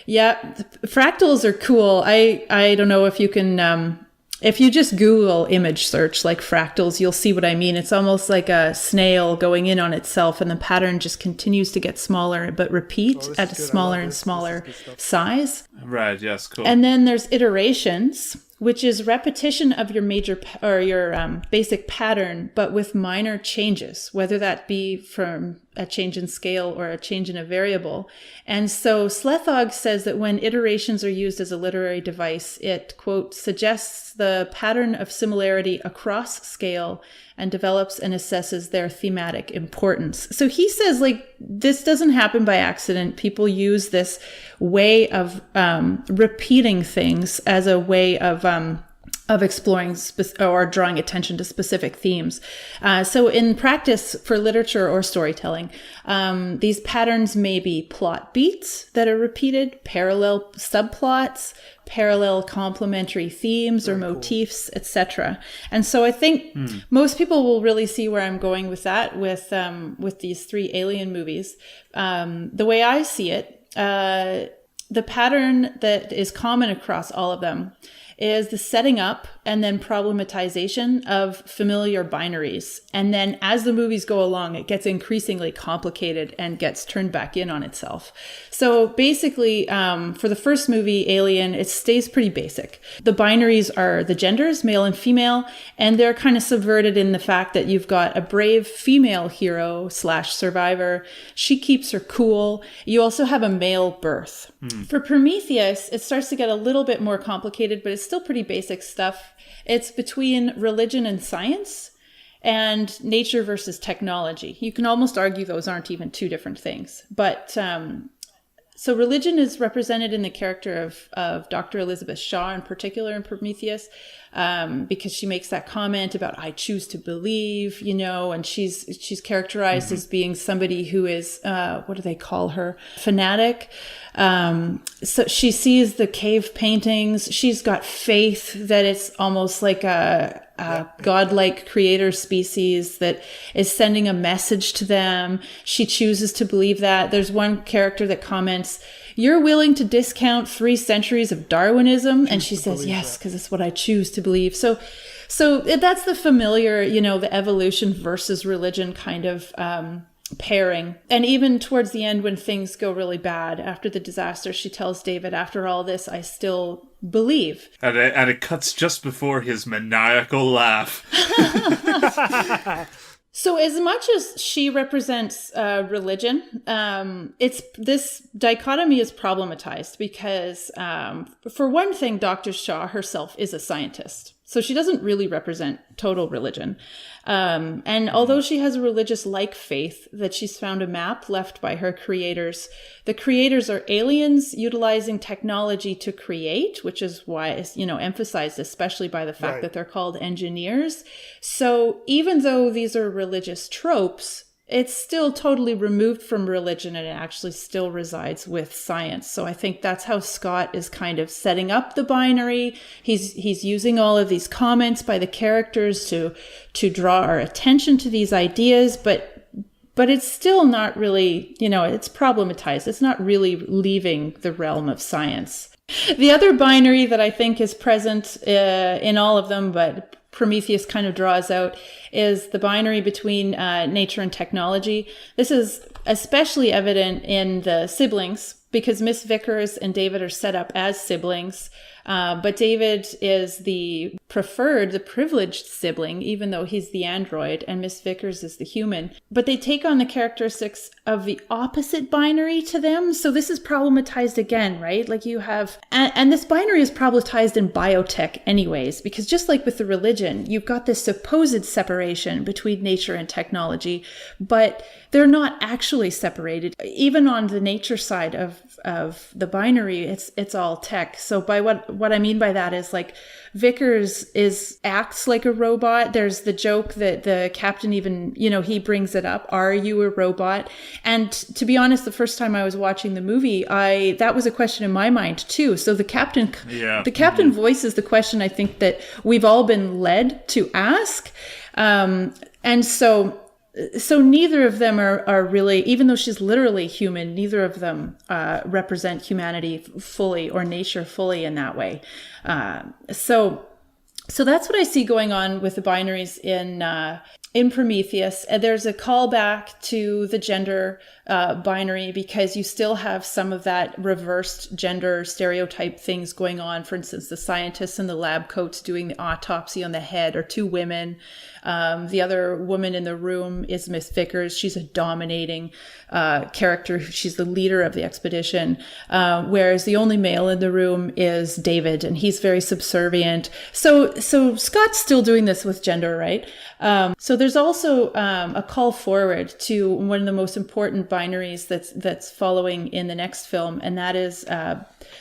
Yeah, fractals are cool. I don't know if you can... if you just Google image search like fractals, you'll see what I mean. It's almost like a snail going in on itself, and the pattern just continues to get smaller, but repeat at a smaller and smaller size. Right, yes, cool. And then there's iterations, which is repetition of your your basic pattern, but with minor changes, whether that be from a change in scale or a change in a variable. And so Slethog says that when iterations are used as a literary device, it, quote, suggests the pattern of similarity across scale and develops and assesses their thematic importance. So he says, this doesn't happen by accident. People use this way of repeating things as a way of exploring or drawing attention to specific themes. So in practice for literature or storytelling, these patterns may be plot beats that are repeated, parallel subplots, parallel complementary themes or motifs, etc. And so I think most people will really see where I'm going with that, with these 3 Alien movies. The way I see it, the pattern that is common across all of them is the setting up and then problematization of familiar binaries. And then as the movies go along, it gets increasingly complicated and gets turned back in on itself. So basically, for the first movie, Alien, it stays pretty basic. The binaries are the genders, male and female, and they're kind of subverted in the fact that you've got a brave female hero / survivor. She keeps her cool. You also have a male birth. For Prometheus, it starts to get a little bit more complicated, but it's still pretty basic stuff. It's between religion and science and nature versus technology. You can almost argue those aren't even 2 different things. But so religion is represented in the character of Dr. Elizabeth Shaw in particular in Prometheus. because she makes that comment about I choose to believe, and she's characterized as being somebody who is what do they call her? Fanatic. So she sees the cave paintings. She's got faith that it's almost like a godlike creator species that is sending a message to them. She chooses to believe that. There's one character that comments, "You're willing to discount 3 centuries of Darwinism?" And she says, "Yes, because it's what I choose to believe." So that's the familiar, the evolution versus religion kind of pairing. And even towards the end, when things go really bad after the disaster, she tells David, "After all this, I still believe." And it cuts just before his maniacal laugh. So as much as she represents religion, this dichotomy is problematized because, for one thing, Dr. Shaw herself is a scientist. So she doesn't really represent total religion. And although she has a religious-like faith that she's found a map left by her creators, the creators are aliens utilizing technology to create, which is why it's, emphasized especially by the fact that they're called engineers. So even though these are religious tropes, it's still totally removed from religion and it actually still resides with science. So I think that's how Scott is kind of setting up the binary. He's using all of these comments by the characters to draw our attention to these ideas, but it's still not really, it's problematized. It's not really leaving the realm of science. The other binary that I think is present in all of them, but Prometheus kind of draws out, is the binary between nature and technology. This is especially evident in the siblings because Miss Vickers and David are set up as siblings. But David is the privileged sibling, even though he's the android, and Miss Vickers is the human. But they take on the characteristics of the opposite binary to them. So this is problematized again, right? Like you have, and this binary is problematized in biotech anyways, because just like with the religion, you've got this supposed separation between nature and technology, but they're not actually separated. Even on the nature side of the binary, it's all tech. So by what I mean by that is like Vickers acts like a robot. There's the joke that the captain even, he brings it up. Are you a robot? And to be honest, the first time I was watching the movie, that was a question in my mind too. So the captain voices the question I think that we've all been led to ask. And so neither of them are really, even though she's literally human, neither of them represent humanity fully or nature fully in that way. So that's what I see going on with the binaries in Prometheus. And there's a callback to the gender binary because you still have some of that reversed gender stereotype things going on. For instance, the scientists in the lab coats doing the autopsy on the head are 2 women. The other woman in the room is Miss Vickers. She's a dominating character. She's the leader of the expedition, whereas the only male in the room is David, and he's very subservient. So Scott's still doing this with gender, right? So there's also a call forward to one of the most important binaries that's following in the next film, and that is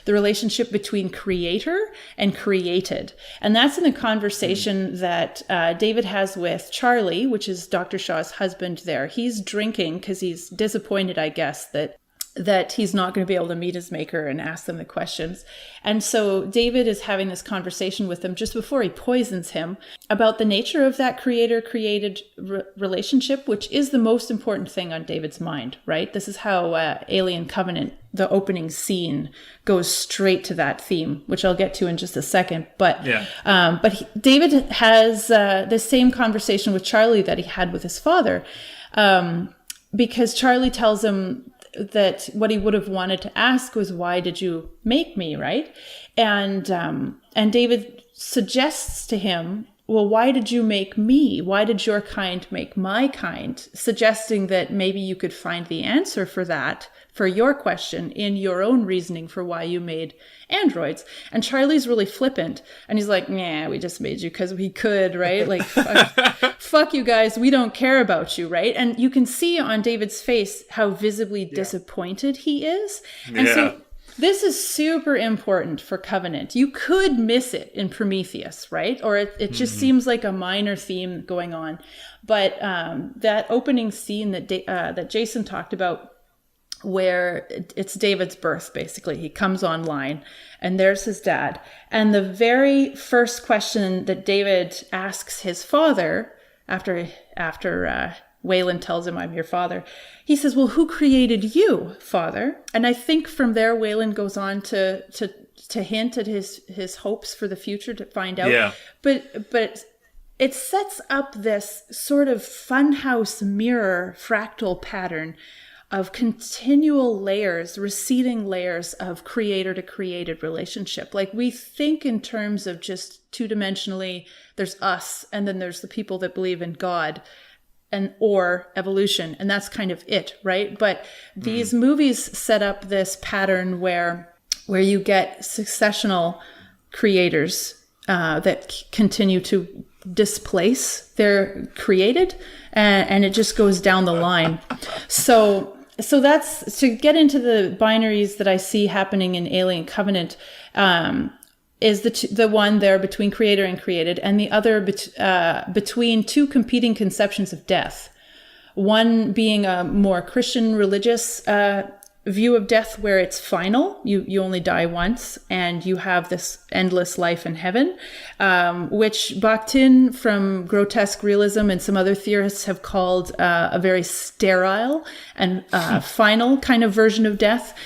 the relationship between creator and created. And that's in a conversation that David has with Charlie, which is Dr. Shaw's husband there. He's drinking because he's disappointed, I guess, that he's not going to be able to meet his maker and ask them the questions. And so David is having this conversation with him just before he poisons him about the nature of that creator-created relationship, which is the most important thing on David's mind, right? This is how Alien Covenant, the opening scene, goes straight to that theme, which I'll get to in just a second. But David has the same conversation with Charlie that he had with his father, because Charlie tells him that what he would have wanted to ask was, why did you make me, right? And David suggests to him, well, why did you make me? Why did your kind make my kind? Suggesting that maybe you could find the answer for that, for your question, in your own reasoning for why you made androids. And Charlie's really flippant. And he's like, nah, we just made you because we could, right? Like, fuck you guys. We don't care about you, right? And you can see on David's face how visibly disappointed he is. And This is super important for Covenant. You could miss it in Prometheus, right? Or it just seems like a minor theme going on. But that opening scene that Jason talked about, where it's David's birth, basically. He comes online and there's his dad. And the very first question that David asks his father after Wayland tells him, "I'm your father," he says, "Well, who created you, father?" And I think from there, Wayland goes on to hint at his hopes for the future, to find out. Yeah. But it sets up this sort of funhouse mirror fractal pattern of continual layers, receding layers of creator to created relationship. Like, we think in terms of just two-dimensionally, there's us, and then there's the people that believe in God or evolution, and that's kind of it, right? But these movies set up this pattern where you get successional creators that continue to displace their created, and it just goes down the line. So that's to get into the binaries that I see happening in Alien Covenant. Is the one there between creator and created, and the other between two competing conceptions of death. One being a more Christian religious view of death, where it's final. You only die once, and you have this endless life in heaven, which Bakhtin from Grotesque Realism and some other theorists have called a very sterile and final kind of version of death.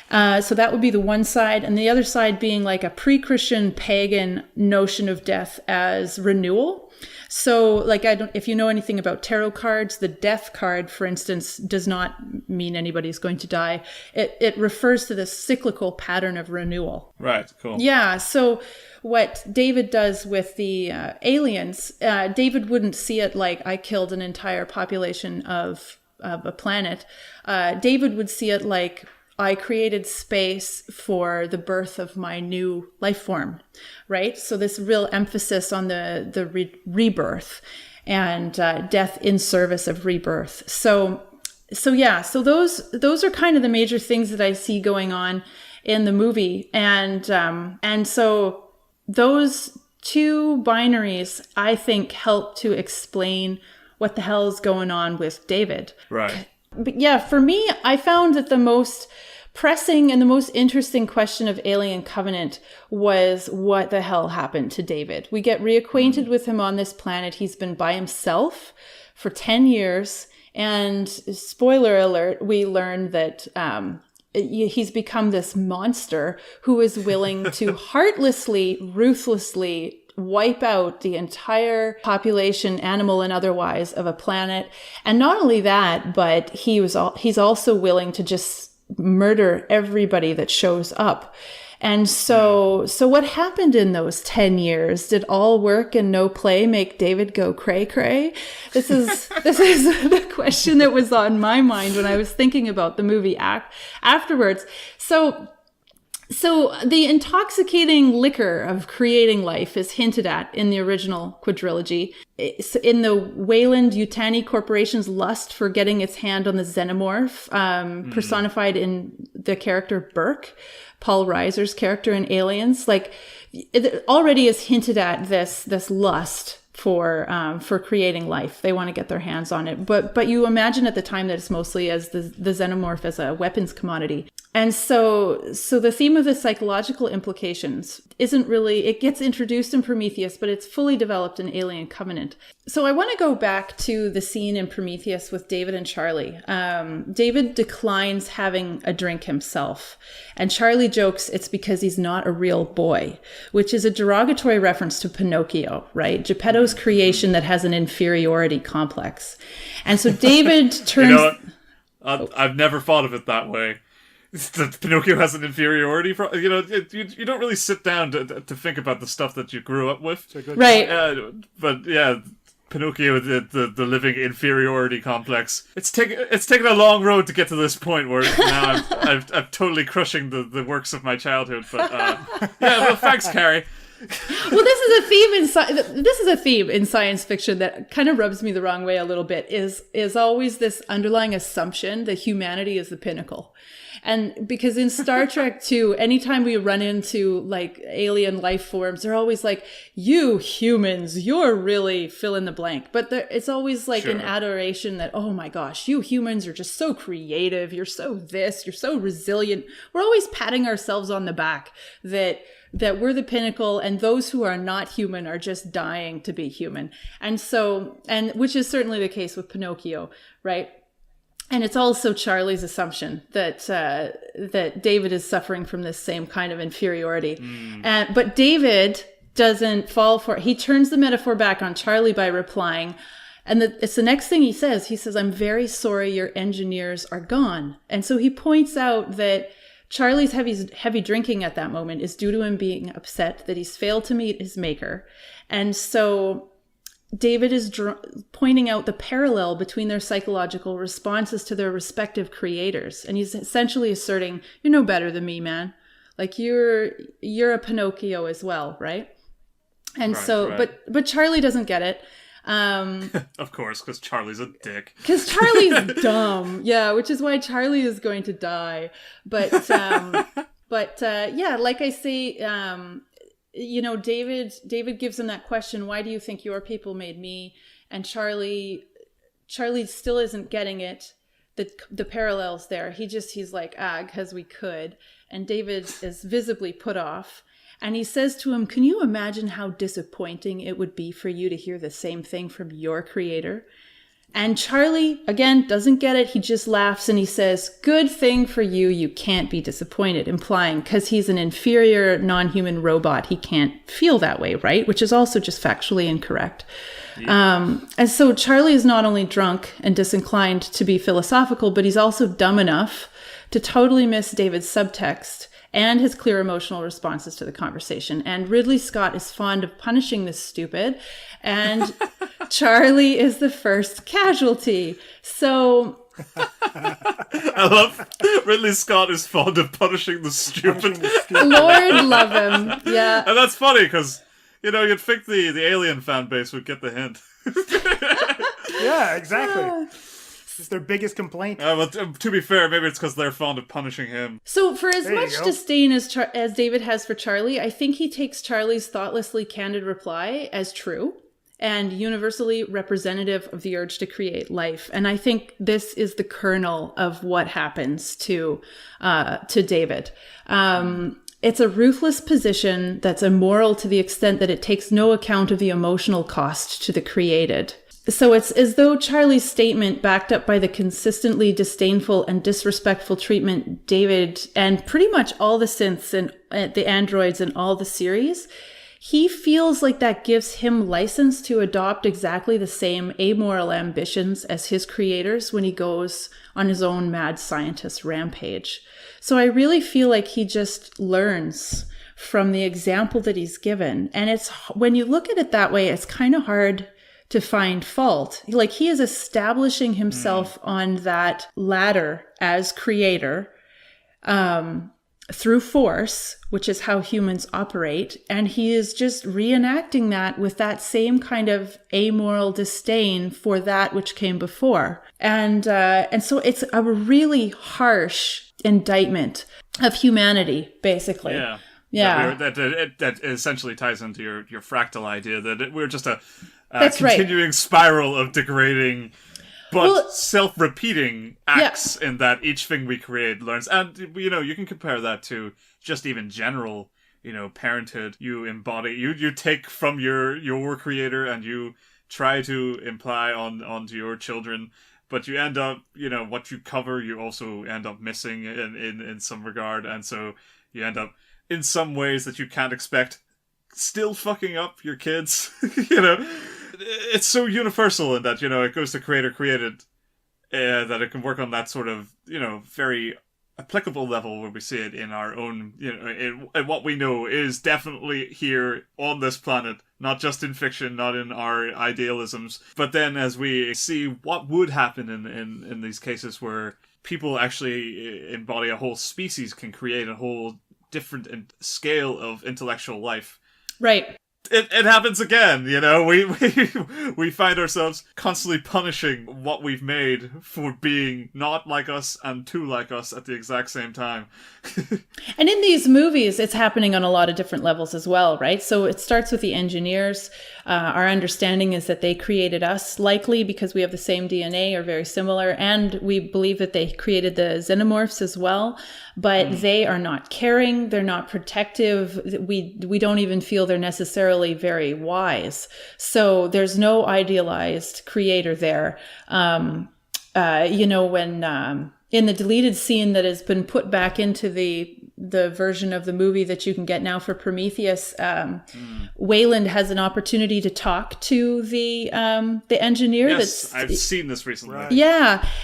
So that would be the one side, and the other side being like a pre-Christian pagan notion of death as renewal. So, like, if you know anything about tarot cards, the death card, for instance, does not mean anybody's going to die. It refers to this cyclical pattern of renewal. Right, cool. Yeah, so what David does with the aliens, David wouldn't see it like, I killed an entire population of a planet. David would see it like, I created space for the birth of my new life form, right? So this real emphasis on the rebirth and death in service of rebirth. So those are kind of the major things that I see going on in the movie, and so those two binaries, I think, help to explain what the hell is going on with David. Right. But yeah, for me, I found that the most pressing and the most interesting question of Alien Covenant was what the hell happened to David. We get reacquainted with him on this planet. He's been by himself for 10 years. And spoiler alert, we learn that he's become this monster who is willing to heartlessly, ruthlessly wipe out the entire population, animal and otherwise, of a planet. And not only that, but he's also willing to just murder everybody that shows up. And so what happened in those 10 years? Did all work and no play make David go cray cray? This is the question that was on my mind when I was thinking about the movie afterwards. So the intoxicating liquor of creating life is hinted at in the original quadrilogy. In the Wayland-Yutani Corporation's lust for getting its hand on the xenomorph, personified in the character Burke, Paul Reiser's character in Aliens, like, it already is hinted at this lust for creating life. They want to get their hands on it. But you imagine at the time that it's mostly as the xenomorph as a weapons commodity. And so the theme of the psychological implications isn't really, it gets introduced in Prometheus, but it's fully developed in Alien Covenant. So I want to go back to the scene in Prometheus with David and Charlie. David declines having a drink himself, and Charlie jokes it's because he's not a real boy, which is a derogatory reference to Pinocchio, right? Geppetto's creation that has an inferiority complex. And so David turns... You know what? I've never thought of it that way. That Pinocchio has an inferiority, you don't really sit down to think about the stuff that you grew up with, right? But yeah, Pinocchio, the living inferiority complex. It's taken a long road to get to this point where now I'm totally crushing the works of my childhood. But yeah, well, thanks, Carrie. Well, this is a theme in science fiction that kind of rubs me the wrong way a little bit. Is always this underlying assumption that humanity is the pinnacle. And because in Star Trek too, anytime we run into like alien life forms, they're always like, you humans, you're really fill in the blank. But it's always like an adoration that, oh my gosh, you humans are just so creative. You're so this, you're so resilient. We're always patting ourselves on the back that we're the pinnacle, and those who are not human are just dying to be human. And so, and which is certainly the case with Pinocchio, right? And it's also Charlie's assumption that that David is suffering from this same kind of inferiority. But David doesn't fall for it. He turns the metaphor back on Charlie by replying, and it's the next thing he says. He says, "I'm very sorry your engineers are gone." And so he points out that Charlie's heavy drinking at that moment is due to him being upset that he's failed to meet his maker. And so David is pointing out the parallel between their psychological responses to their respective creators. And he's essentially asserting, you're no better than me, man. Like you're a Pinocchio as well, right? And but Charlie doesn't get it. Of course, because Charlie's a dick. Because Charlie's dumb, yeah, which is why Charlie is going to die. But yeah, like I say, David gives him that question, why do you think your people made me? And Charlie still isn't getting it, the parallels there. He's like, because we could. And David is visibly put off. And he says to him, can you imagine how disappointing it would be for you to hear the same thing from your creator? And Charlie, again, doesn't get it. He just laughs and he says, good thing for you, you can't be disappointed, implying because he's an inferior non-human robot, he can't feel that way, right? Which is also just factually incorrect. Yeah. And so Charlie is not only drunk and disinclined to be philosophical, but he's also dumb enough to totally miss David's subtext and his clear emotional responses to the conversation. And Ridley Scott is fond of punishing this stupid, and Charlie is the first casualty. So I love Ridley Scott is fond of punishing the stupid. Lord love him. Yeah. And that's funny because, you'd think the Alien fan base would get the hint. Yeah, exactly. It's their biggest complaint. Well, to be fair, maybe it's because they're fond of punishing him. So for as much disdain as David has for Charlie, I think he takes Charlie's thoughtlessly candid reply as true and universally representative of the urge to create life. And I think this is the kernel of what happens to David. It's a ruthless position that's immoral to the extent that it takes no account of the emotional cost to the created. So it's as though Charlie's statement, backed up by the consistently disdainful and disrespectful treatment David and pretty much all the synths and the androids in all the series, he feels like that gives him license to adopt exactly the same amoral ambitions as his creators when he goes on his own mad scientist rampage. So I really feel like he just learns from the example that he's given. And it's, when you look at it that way, it's kind of hard to find fault. Like, he is establishing himself on that ladder as creator through force, which is how humans operate. And he is just reenacting that with that same kind of amoral disdain for that which came before. And so it's a really harsh indictment of humanity, basically. Yeah. Yeah. That essentially ties into your fractal idea that we're just a That's continuing right. spiral of degrading but self-repeating acts in that each thing we create learns. And, you can compare that to just even general, parenthood. You embody, you take from your creator and you try to imply onto your children, but you end up, what you cover, you also end up missing in some regard. And so you end up, in some ways that you can't expect, still fucking up your kids. It's so universal in that, it goes to creator created, that it can work on that sort of, very applicable level where we see it in our own, in what we know is definitely here on this planet, not just in fiction, not in our idealisms. But then as we see what would happen in these cases where people actually embody a whole species, can create a whole different scale of intellectual life. Right. it happens again, we find ourselves constantly punishing what we've made for being not like us and too like us at the exact same time. And in these movies, it's happening on a lot of different levels as well, right? So it starts with the engineers. Our understanding is that they created us, likely because we have the same DNA or very similar, and we believe that they created the xenomorphs as well. But they are not caring, they're not protective. We don't even feel they're necessarily very wise. So there's no idealized creator there. When in the deleted scene that has been put back into the version of the movie that you can get now for Prometheus, Wayland has an opportunity to talk to the engineer. Yes, I've seen this recently. Right.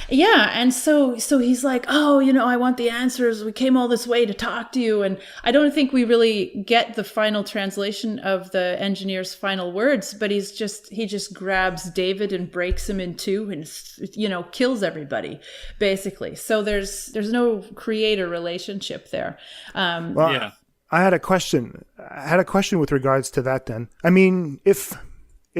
Yeah, and so he's like, oh, I want the answers. We came all this way to talk to you, and I don't think we really get the final translation of the engineer's final words. But he just grabs David and breaks him in two, and kills everybody basically. So there's no creator relationship there. I had a question. With regards to that. Then, I mean, if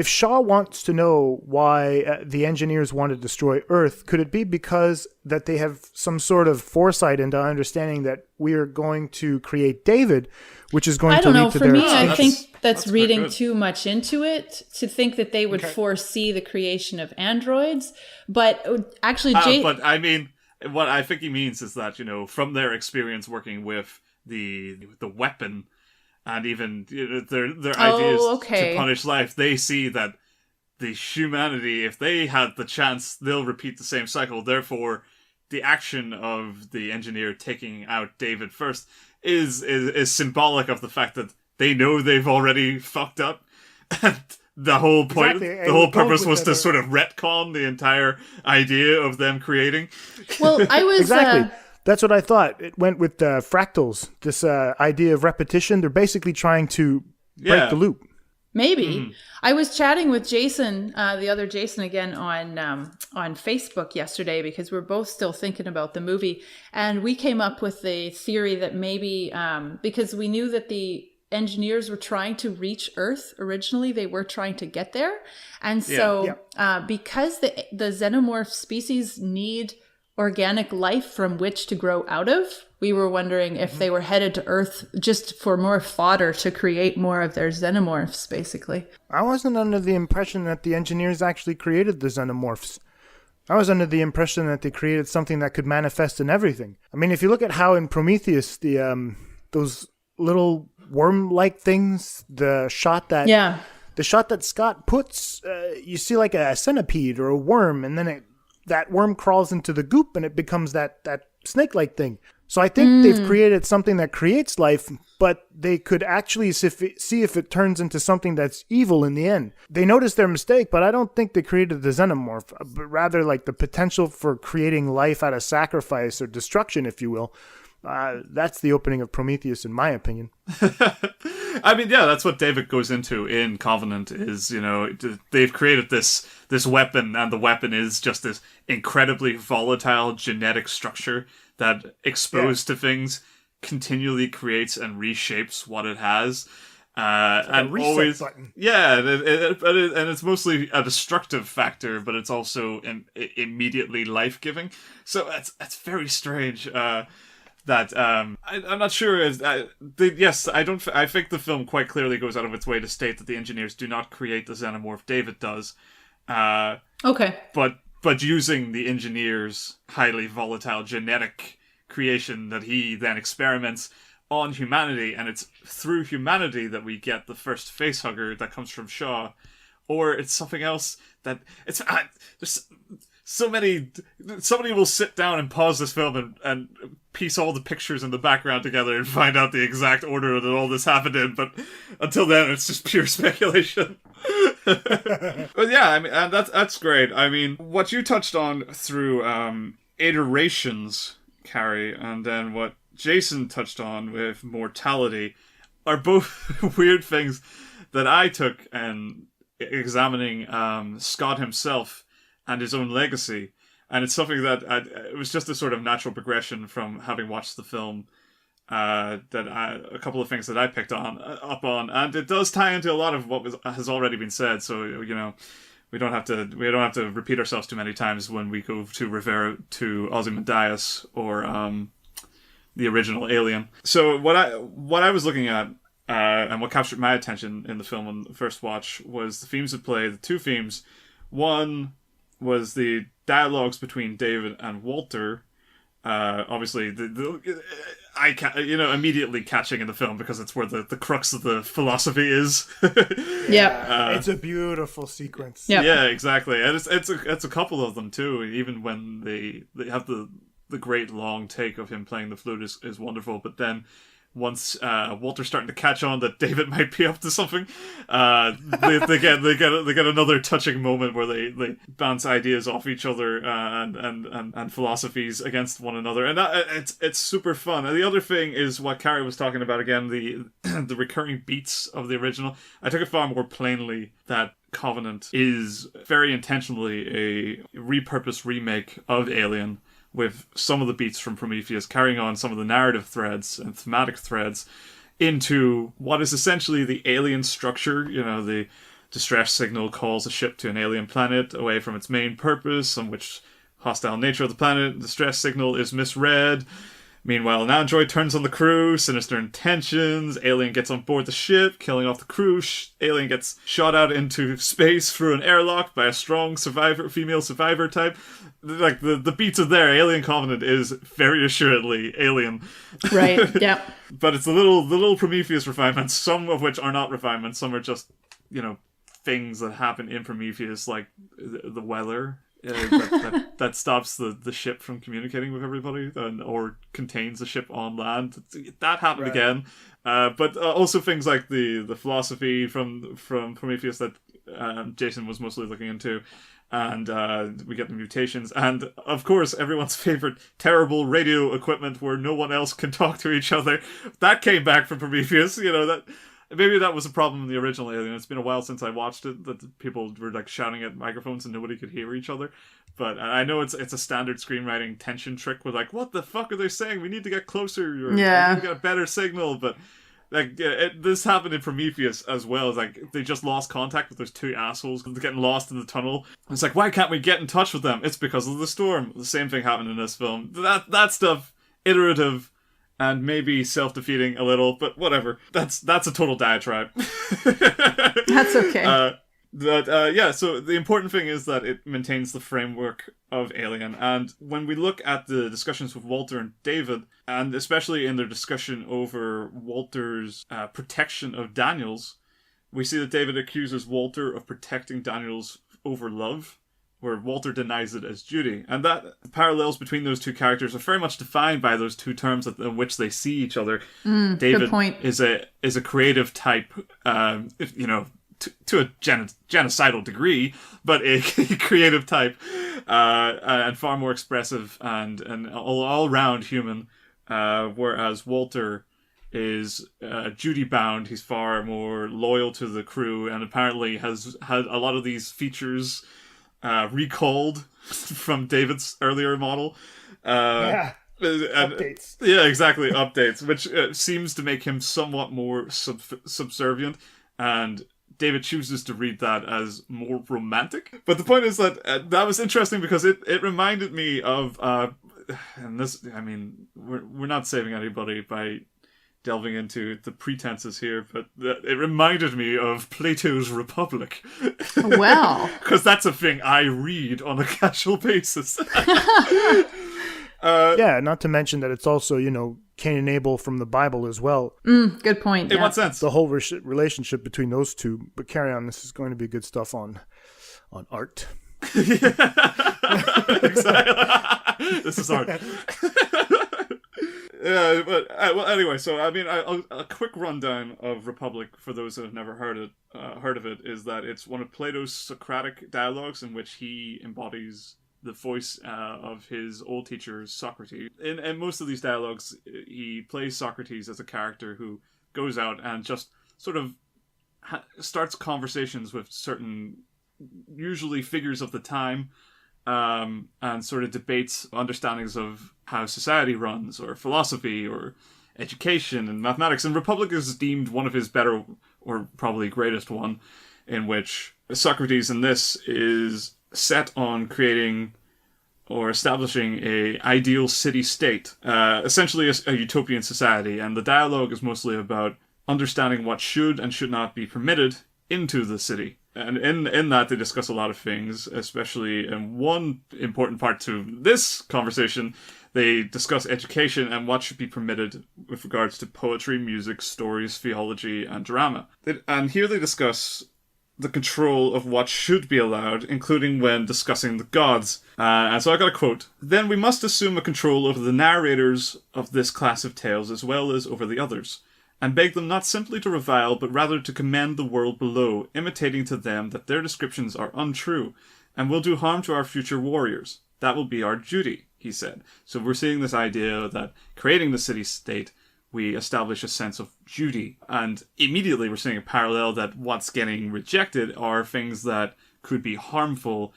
Shaw wants to know why the engineers want to destroy Earth, could it be because that they have some sort of foresight into understanding that we are going to create David, which is going to lead to their extinction? For me, I think that's reading too much into it to think that they would foresee the creation of androids. But actually, but I mean, what I think he means is that, from their experience working with the weapon and even their ideas to punish life, they see that the humanity, if they had the chance, they'll repeat the same cycle. Therefore, the action of the engineer taking out David first is symbolic of the fact that they know they've already fucked up. And the whole point, the whole purpose was to sort of retcon the entire idea of them creating. Well, I was... Exactly. That's what I thought. It went with fractals, this idea of repetition. They're basically trying to break the loop. Maybe. I was chatting with Jason, the other Jason again, on Facebook yesterday, because we're both still thinking about the movie. And we came up with the theory that maybe, because we knew that the engineers were trying to reach Earth originally, they were trying to get there. And so because the xenomorph species need organic life from which to grow out of, we were wondering if they were headed to Earth just for more fodder to create more of their xenomorphs, basically. I wasn't under the impression that the engineers actually created the xenomorphs. I was under the impression that they created something that could manifest in everything. I mean, if you look at how in Prometheus, those little worm-like things, the shot that Scott puts, you see like a centipede or a worm, and then that worm crawls into the goop and it becomes that snake-like thing. So I think they've created something that creates life, but they could actually see if it turns into something that's evil in the end. They noticed their mistake, but I don't think they created the xenomorph, but rather like the potential for creating life out of sacrifice or destruction, if you will. That's the opening of Prometheus, in my opinion. I mean, yeah, that's what David goes into in Covenant, is, they've created this weapon, and the weapon is just this incredibly volatile genetic structure that, exposed to things, continually creates and reshapes what it has. And always, button. Yeah, and it's mostly a destructive factor, but it's also immediately life-giving. So that's very strange. I'm not sure. I think the film quite clearly goes out of its way to state that the engineers do not create the xenomorph. David does. Okay. But using the engineer's highly volatile genetic creation that he then experiments on humanity, and it's through humanity that we get the first facehugger that comes from Shaw, or it's something else that it's there's so many. Somebody will sit down and pause this film and piece all the pictures in the background together and find out the exact order that all this happened in, but until then it's just pure speculation. But yeah, I mean, and that's great. I mean, what you touched on through iterations, Carrie, and then what Jason touched on with mortality are both weird things that I took and examining Scott himself and his own legacy. And it's something that it was just a sort of natural progression from having watched the film a couple of things that I picked up on, and it does tie into a lot of what has already been said. So we don't have to repeat ourselves too many times when we go to Ozymandias or the original Alien. So what I was looking at and what captured my attention in the film on the first watch was the themes of play. The two themes. One was the dialogues between David and Walter. Obviously, immediately catching in the film because it's where the crux of the philosophy is. Yeah, it's a beautiful sequence. Yep. Yeah, exactly, and it's a couple of them too. Even when they have the great long take of him playing the flute is wonderful, but then once Walter's starting to catch on that David might be up to something, they get another touching moment where they bounce ideas off each other and philosophies against one another, and it's super fun. And the other thing is what Carrie was talking about again, the recurring beats of the original. I took it far more plainly that Covenant is very intentionally a repurposed remake of Alien, with some of the beats from Prometheus carrying on some of the narrative threads and thematic threads into what is essentially the alien structure. The distress signal calls a ship to an alien planet away from its main purpose, on which hostile nature of the planet. The distress signal is misread. Meanwhile, an android turns on the crew, sinister intentions, alien gets on board the ship, killing off the crew, alien gets shot out into space through an airlock by a strong female survivor type. Like, the beats are there. Alien Covenant is very assuredly Alien. Right, yeah. But it's the little Prometheus refinements, some of which are not refinements, some are just, things that happen in Prometheus, like the weather. That stops the ship from communicating with everybody, or contains the ship on land. That happened again, but also things like the philosophy from Prometheus that Jason was mostly looking into, and we get the mutations, and of course everyone's favorite terrible radio equipment where no one else can talk to each other. That came back from Prometheus. That. Maybe that was a problem in the original Alien. It's been a while since I watched it, that people were like shouting at microphones and nobody could hear each other. But I know it's a standard screenwriting tension trick with like, what the fuck are they saying? We need to get closer. We need to get a better signal. But like this happened in Prometheus as well. It's like they just lost contact with those two assholes getting lost in the tunnel. It's like, why can't we get in touch with them? It's because of the storm. The same thing happened in this film. That stuff, iterative, and maybe self-defeating a little, but whatever. That's a total diatribe. That's okay. So the important thing is that it maintains the framework of Alien. And when we look at the discussions with Walter and David, and especially in their discussion over Walter's protection of Daniels, we see that David accuses Walter of protecting Daniels over love, where Walter denies it as duty. And that parallels between those two characters are very much defined by those two terms in which they see each other. David good point. is a creative type, to a genocidal degree, but a creative type, and far more expressive and all-round human, whereas Walter is duty-bound. He's far more loyal to the crew, and apparently has had a lot of these features recalled from David's earlier model. Updates. Yeah, exactly, updates, which seems to make him somewhat more subservient, and David chooses to read that as more romantic. But the point is that that was interesting because it reminded me of, and this, I mean, we're not saving anybody by delving into the pretenses here, but it reminded me of Plato's Republic. Well. Because that's a thing I read on a casual basis. Yeah, not to mention that it's also, Cain and Abel from the Bible as well. Good point. In what sense? The whole relationship between those two. But carry on, this is going to be good stuff on art. Exactly. This is art. Yeah, but well, anyway. So I mean, a quick rundown of Republic for those who have never heard of it is that it's one of Plato's Socratic dialogues in which he embodies the voice of his old teacher Socrates. In most of these dialogues, he plays Socrates as a character who goes out and just sort of starts conversations with certain, usually figures of the time, and sort of debates understandings of how society runs, or philosophy, or education and mathematics. And Republic is deemed one of his better, or probably greatest one, in which Socrates in this is set on creating or establishing a ideal city-state, essentially a utopian society. And the dialogue is mostly about understanding what should and should not be permitted into the city. And in that, they discuss a lot of things, especially in one important part to this conversation, they discuss education and what should be permitted with regards to poetry, music, stories, theology, and drama. And here they discuss the control of what should be allowed, including when discussing the gods. And so I got a quote. "Then we must assume a control over the narrators of this class of tales as well as over the others, and beg them not simply to revile, but rather to commend the world below, imitating to them that their descriptions are untrue, and will do harm to our future warriors. That will be our duty," he said. So we're seeing this idea that creating the city-state, we establish a sense of duty. And immediately we're seeing a parallel that what's getting rejected are things that could be harmful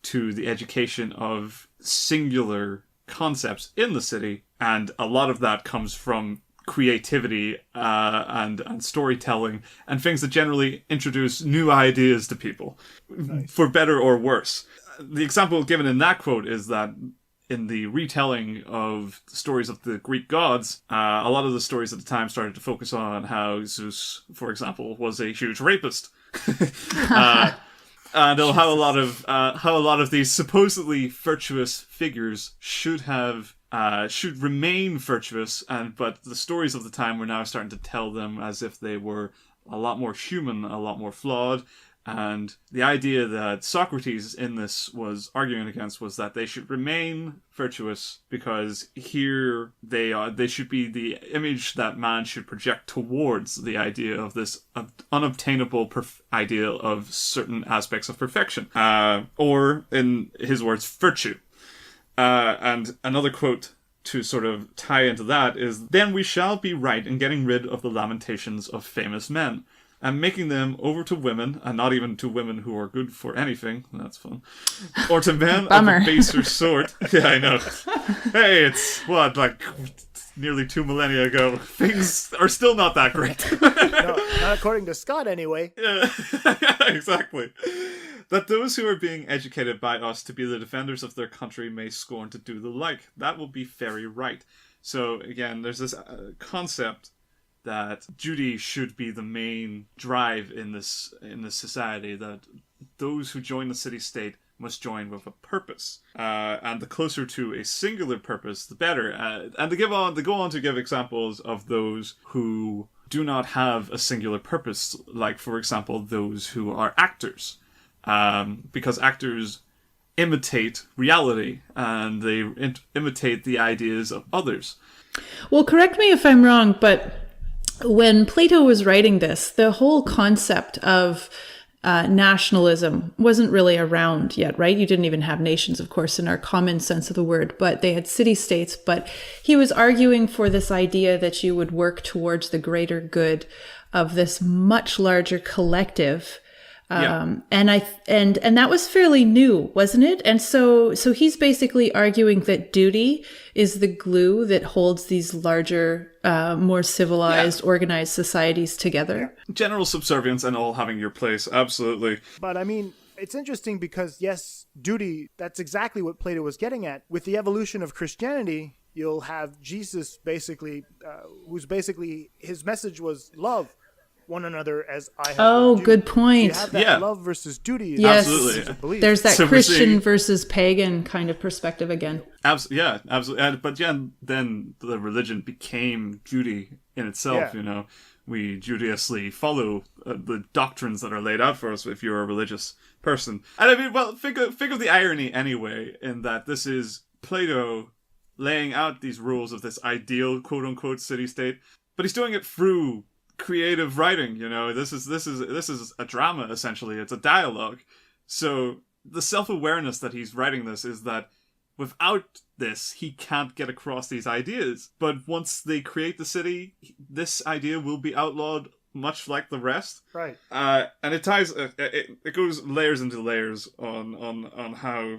to the education of singular concepts in the city. And a lot of that comes from creativity and storytelling and things that generally introduce new ideas to people, for better or worse. The example given in that quote is that in the retelling of stories of the Greek gods, a lot of the stories at the time started to focus on how Zeus, for example, was a huge rapist. And how a lot of these supposedly virtuous figures should remain virtuous, but the stories of the time were now starting to tell them as if they were a lot more human, a lot more flawed. And the idea that Socrates in this was arguing against was that they should remain virtuous because here they should be the image that man should project towards the idea of this unobtainable ideal of certain aspects of perfection, or in his words, virtue. And another quote to sort of tie into that is, "Then we shall be right in getting rid of the lamentations of famous men, and making them over to women, and not even to women who are good for anything," that's fun, "or to men of a baser sort." Yeah, I know. Hey, it's, what, like, nearly 2 millennia ago. Things are still not that great. No, not according to Scott, anyway. Yeah, exactly. "That those who are being educated by us to be the defenders of their country may scorn to do the like. That will be very right." So, again, there's this concept that duty should be the main drive in this society, that those who join the city-state must join with a purpose. And the closer to a singular purpose, the better. And they go on to give examples of those who do not have a singular purpose, like, for example, those who are actors. Because actors imitate reality, and they imitate the ideas of others. Well, correct me if I'm wrong, but when Plato was writing this, the whole concept of nationalism wasn't really around yet, right? You didn't even have nations, of course, in our common sense of the word, but they had city-states. But he was arguing for this idea that you would work towards the greater good of this much larger collective. And that was fairly new, wasn't it? And so he's basically arguing that duty is the glue that holds these larger, more civilized, organized societies together. General subservience and all having your place, absolutely. But I mean, it's interesting because, yes, duty, that's exactly what Plato was getting at. With the evolution of Christianity, you'll have Jesus basically, his message was love one another as I have. Oh, good point. So you have that love versus duty. Yes, absolutely. There's that Christian versus pagan kind of perspective again. Absolutely. But then the religion became duty in itself. You know, we judiciously follow the doctrines that are laid out for us if you're a religious person. And I mean, well, think of the irony anyway, in that this is Plato laying out these rules of this ideal quote unquote city-state, but he's doing it through creative writing. You know, this is a drama, essentially. It's a dialogue. So the self-awareness that he's writing this is that without this, he can't get across these ideas. But once they create the city, this idea will be outlawed, much like the rest. Right. And it ties. It goes layers into layers on how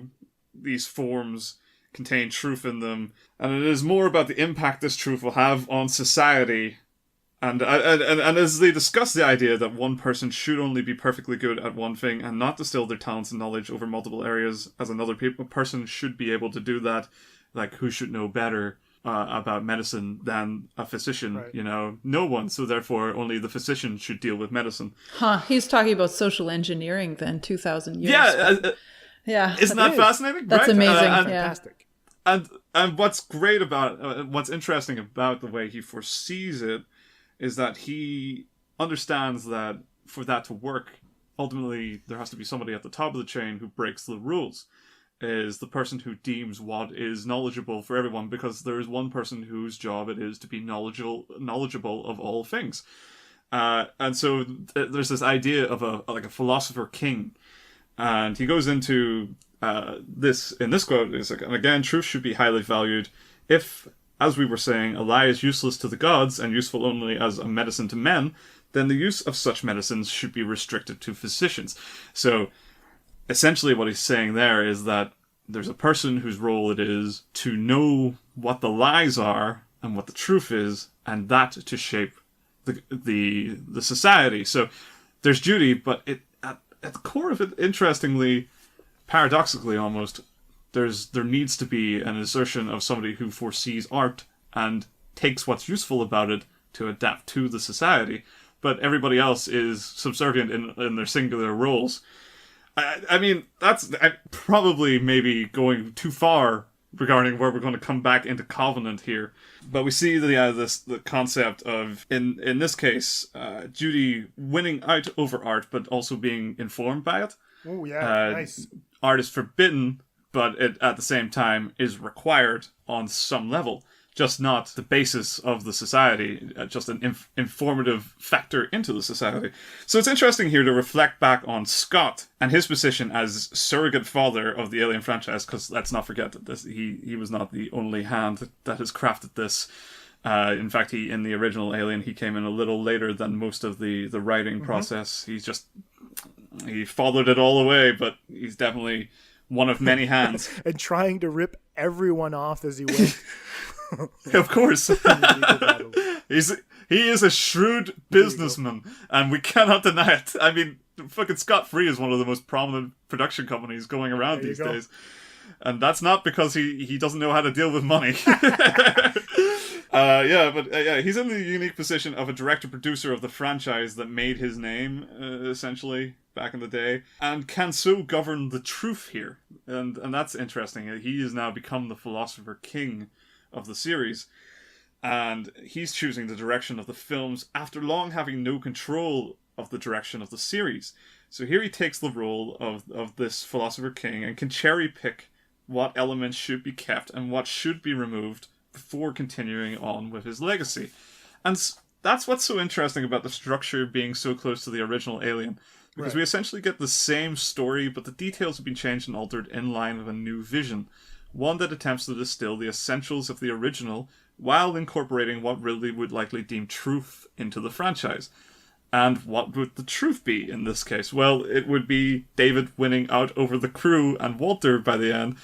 these forms contain truth in them, and it is more about the impact this truth will have on society. And as they discuss the idea that one person should only be perfectly good at one thing and not distill their talents and knowledge over multiple areas, as another person should be able to do that, like who should know better about medicine than a physician? Right. You know, no one. So therefore, only the physician should deal with medicine. He's talking about social engineering then, 2,000 years. Yeah. Yeah. Isn't that fascinating? That's right? amazing. Fantastic. And what's great about, what's interesting about the way he foresees it is that he understands that for that to work, ultimately there has to be somebody at the top of the chain who breaks the rules, is the person who deems what is knowledgeable for everyone, because there is one person whose job it is to be knowledgeable of all things. And so there's this idea of a philosopher king. And he goes into this in this quote, is like, and again, truth should be highly valued. If, as we were saying, a lie is useless to the gods and useful only as a medicine to men, then the use of such medicines should be restricted to physicians. So essentially what he's saying there is that there's a person whose role it is to know what the lies are and what the truth is, and that to shape the society. So there's duty, but at the core of it, interestingly, paradoxically almost, there needs to be an assertion of somebody who foresees art and takes what's useful about it to adapt to the society, but everybody else is subservient in their singular roles. I mean, that's probably maybe going too far regarding where we're going to come back into Covenant here. But we see the concept of, in this case, duty winning out over art, but also being informed by it. Oh, yeah, nice. Art is forbidden, but it, at the same time, is required on some level. Just not the basis of the society, just an informative factor into the society. So it's interesting here to reflect back on Scott and his position as surrogate father of the Alien franchise, because let's not forget that he was not the only hand that has crafted this. In fact, in the original Alien, he came in a little later than most of the writing process. He followed it all away, but he's definitely one of many hands. And trying to rip everyone off as he went. Of course. He is a shrewd businessman, and we cannot deny it. I mean, fucking Scott Free is one of the most prominent production companies going around these days. And that's not because he doesn't know how to deal with money. He's in the unique position of a director-producer of the franchise that made his name, essentially, back in the day, and can so govern the truth here. And that's interesting. He has now become the philosopher king of the series, and he's choosing the direction of the films after long having no control of the direction of the series. So here he takes the role of this philosopher king and can cherry pick what elements should be kept and what should be removed before continuing on with his legacy. And that's what's so interesting about the structure being so close to the original Alien, because we essentially get the same story, but the details have been changed and altered in line with a new vision. One that attempts to distill the essentials of the original while incorporating what Ridley would likely deem truth into the franchise. And what would the truth be in this case? Well, it would be David winning out over the crew and Walter by the end.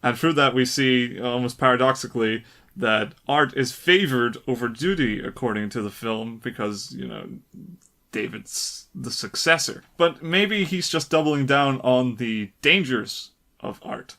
And through that we see, almost paradoxically, that art is favored over duty according to the film because, David's the successor. But maybe he's just doubling down on the dangers of art,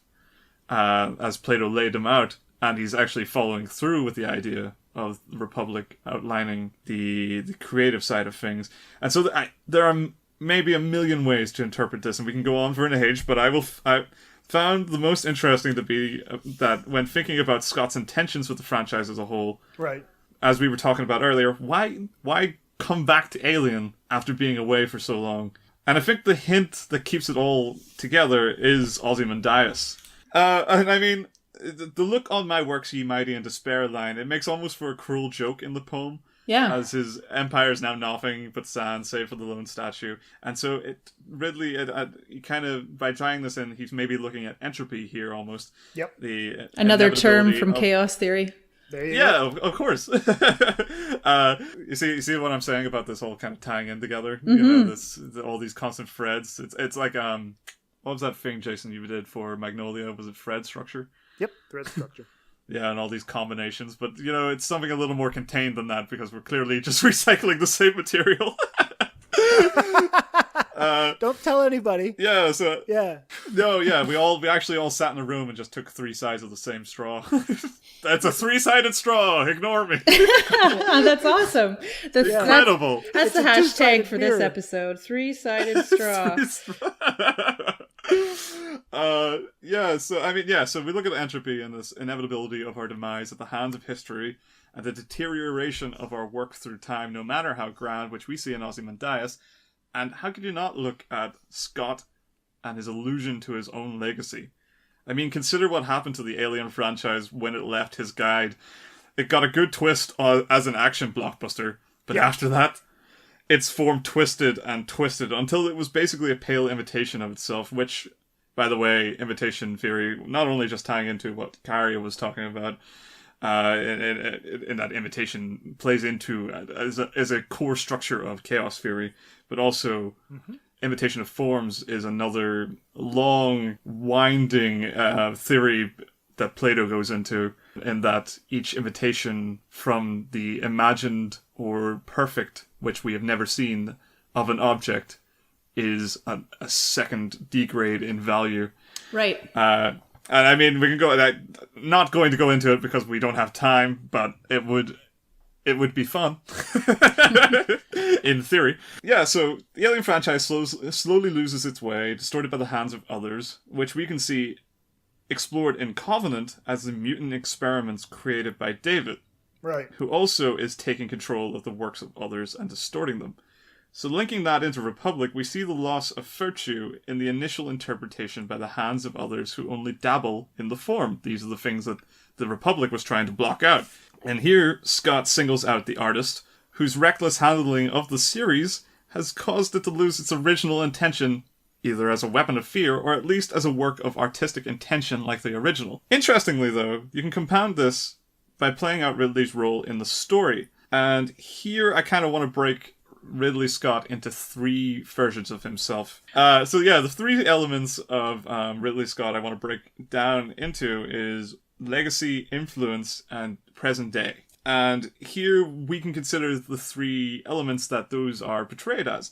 as Plato laid them out, and he's actually following through with the idea of the Republic outlining the creative side of things. And so there are maybe a million ways to interpret this, and we can go on for an age, but I found the most interesting to be that when thinking about Scott's intentions with the franchise as a whole, right, as we were talking about earlier, why come back to Alien after being away for so long? And I think the hint that keeps it all together is Ozymandias. And I mean, the look on my works, ye mighty in despair line, it makes almost for a cruel joke in the poem. Yeah. As his empire is now nothing but sand, save for the lone statue. And so Ridley, he kind of, by trying this in, he's maybe looking at entropy here almost. Yep. Another term from chaos theory. There you go. Of course. You see what I'm saying about this whole kind of tying in together? Mm-hmm. All these constant threads. It's like, what was that thing, Jason, you did for Magnolia? Was it thread structure? Yep, thread structure. Yeah, and all these combinations. But, it's something a little more contained than that because we're clearly just recycling the same material. Don't tell anybody. Yeah, so... Yeah. No, yeah, we actually all sat in a room and just took 3 sides of the same straw. That's a 3-sided straw! Ignore me! That's awesome. That's incredible. That's the hashtag for this episode. 3-sided straw. So we look at entropy and this inevitability of our demise at the hands of history and the deterioration of our work through time, no matter how grand, which we see in Ozymandias. And how could you not look at Scott and his allusion to his own legacy? I mean, consider what happened to the Alien franchise when it left his guide. It got a good twist as an action blockbuster, but after that, its form twisted and twisted until it was basically a pale imitation of itself, which, by the way, imitation theory, not only just tying into what Carrie was talking about, in that imitation plays into as a core structure of chaos theory, but also imitation of forms is another long, winding theory that Plato goes into, in that each imitation from the imagined or perfect, which we have never seen, of an object is a second degrade in value. Right. And I mean, we can go. Not going to go into it because we don't have time, but it would be fun, in theory. Yeah. So the Alien franchise slowly loses its way, distorted by the hands of others, which we can see explored in Covenant as the mutant experiments created by David, right? Who also is taking control of the works of others and distorting them. So linking that into Republic, we see the loss of virtue in the initial interpretation by the hands of others who only dabble in the form. These are the things that the Republic was trying to block out. And here, Scott singles out the artist, whose reckless handling of the series has caused it to lose its original intention, either as a weapon of fear or at least as a work of artistic intention like the original. Interestingly, though, you can compound this by playing out Ridley's role in the story. And here I kind of want to break Ridley Scott into 3 versions of himself. The 3 elements of Ridley Scott I want to break down into is legacy, influence, and present day. And here we can consider the 3 elements that those are portrayed as.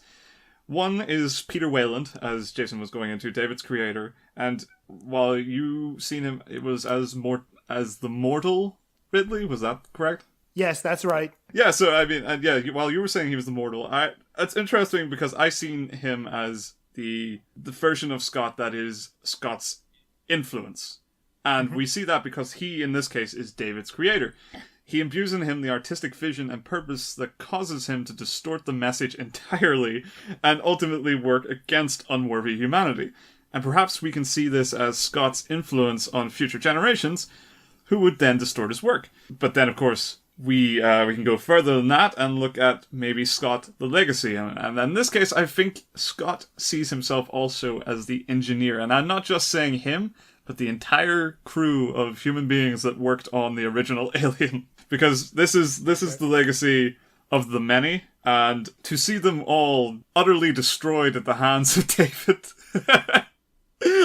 One is Peter Wayland, as Jason was going into, David's creator. And while you seen him, it was as the mortal Ridley, was that correct? Yes, that's right. Yeah, so I mean, while you were saying he was the mortal, it's interesting because I seen him as the version of Scott that is Scott's influence. And we see that because he, in this case, is David's creator. He imbues in him the artistic vision and purpose that causes him to distort the message entirely and ultimately work against unworthy humanity. And perhaps we can see this as Scott's influence on future generations, who would then distort his work. But then, of course, we can go further than that and look at maybe Scott the legacy. And in this case, I think Scott sees himself also as the engineer. And I'm not just saying him, but the entire crew of human beings that worked on the original Alien. Because this is the legacy of the many. And to see them all utterly destroyed at the hands of David...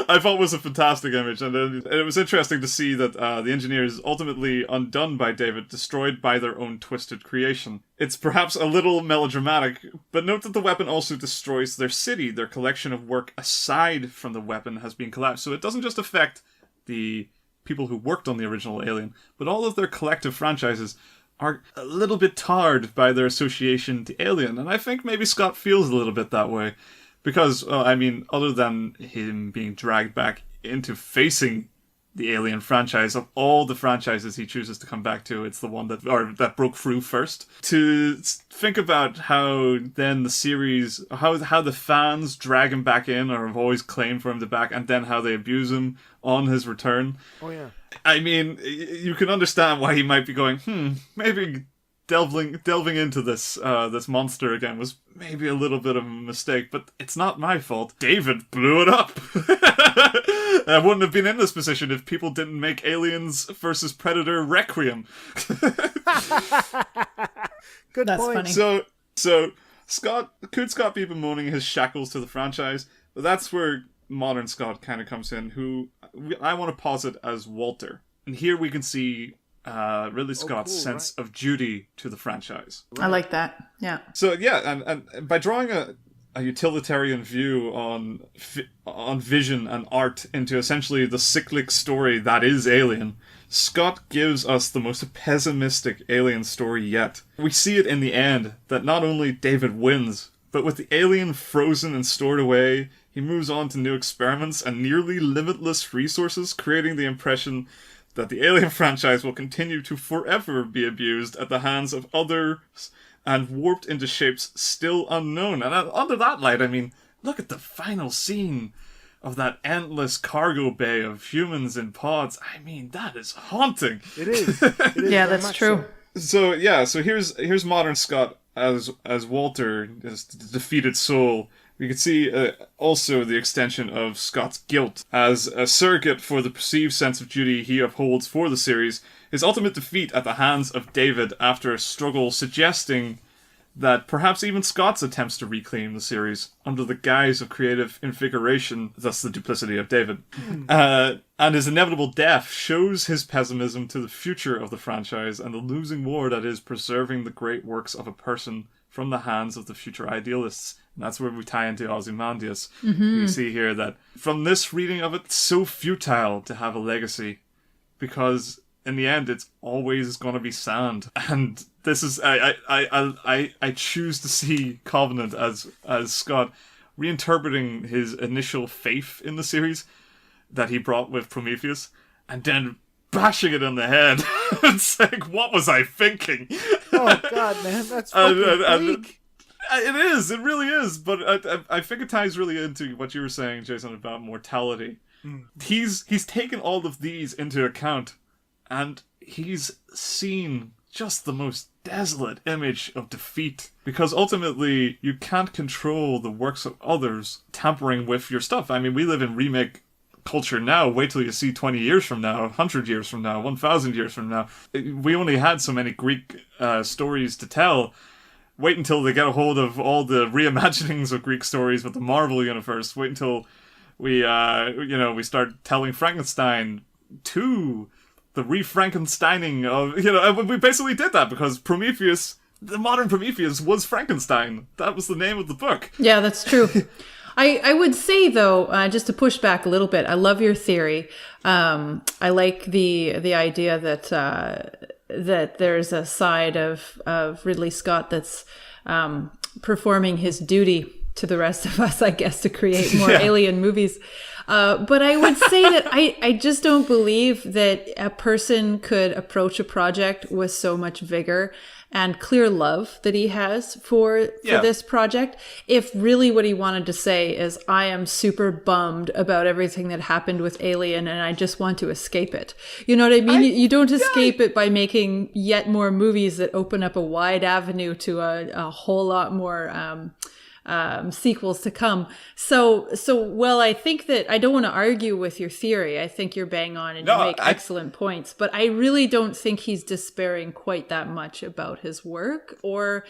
I thought was a fantastic image, and it was interesting to see that the engineers ultimately undone by David, destroyed by their own twisted creation. It's perhaps a little melodramatic, but note that the weapon also destroys their city. Their collection of work aside from the weapon has been collapsed, so it doesn't just affect the people who worked on the original Alien, but all of their collective franchises are a little bit tarred by their association to Alien, and I think maybe Scott feels a little bit that way. Because, other than him being dragged back into facing the Alien franchise, of all the franchises he chooses to come back to, it's the one that broke through first. To think about how then the series, how the fans drag him back in, or have always claimed for him to back, and then how they abuse him on his return. Oh, yeah. I mean, you can understand why he might be going, maybe... Delving into this monster again was maybe a little bit of a mistake, but it's not my fault. David blew it up. I wouldn't have been in this position if people didn't make Aliens vs. Predator Requiem. Good That's point. Funny. So Scott be bemoaning his shackles to the franchise? But that's where modern Scott kind of comes in, who I want to posit as Walter. And here we can see Ridley Scott's sense of duty to the franchise. I like that. Yeah. So yeah, and by drawing a utilitarian view on vision and art into essentially the cyclic story that is Alien, Scott gives us the most pessimistic Alien story yet. We see it in the end that not only David wins, but with the alien frozen and stored away, he moves on to new experiments and nearly limitless resources, creating the impression that the Alien franchise will continue to forever be abused at the hands of others and warped into shapes still unknown. And under that light, I mean, look at the final scene of that endless cargo bay of humans in pods. I mean, that is haunting. It is. It is yeah, that's true. So here's modern Scott as Walter, as the defeated soul. We can see also the extension of Scott's guilt as a surrogate for the perceived sense of duty he upholds for the series. His ultimate defeat at the hands of David after a struggle suggesting that perhaps even Scott's attempts to reclaim the series under the guise of creative invigoration, thus the duplicity of David, and his inevitable death shows his pessimism to the future of the franchise and the losing war that is preserving the great works of a person from the hands of the future idealists. And that's where we tie into Ozymandias. You see here that from this reading of it, it's so futile to have a legacy, because in the end, it's always going to be sand. And this is I choose to see Covenant as Scott reinterpreting his initial faith in the series that he brought with Prometheus, and then bashing it in the head and saying, "What was I thinking?" Oh God, man, that's fucking bleak. It is. It really is. But I think it ties really into what you were saying, Jason, about mortality. He's taken all of these into account, and he's seen just the most desolate image of defeat. Because ultimately, you can't control the works of others tampering with your stuff. I mean, we live in remake culture now. Wait till you see 20 years from now, 100 years from now, 1,000 years from now. We only had so many Greek stories to tell. Wait until they get a hold of all the reimaginings of Greek stories with the Marvel universe. Wait until we start telling Frankenstein 2, the re-Frankensteining of, we basically did that because Prometheus, the modern Prometheus, was Frankenstein. That was the name of the book. Yeah, that's true. I would say, though, just to push back a little bit, I love your theory. I like the idea that there's a side of Ridley Scott that's performing his duty to the rest of us, I guess, to create more Alien movies. But I would say that I just don't believe that a person could approach a project with so much vigor and clear love that he has for this project if really what he wanted to say is, I am super bummed about everything that happened with Alien and I just want to escape it. You know what I mean? You don't escape it by making yet more movies that open up a wide avenue to a whole lot more sequels to come. So well, I think that I don't want to argue with your theory. I think you're bang on and you make excellent points, but I really don't think he's despairing quite that much about his work or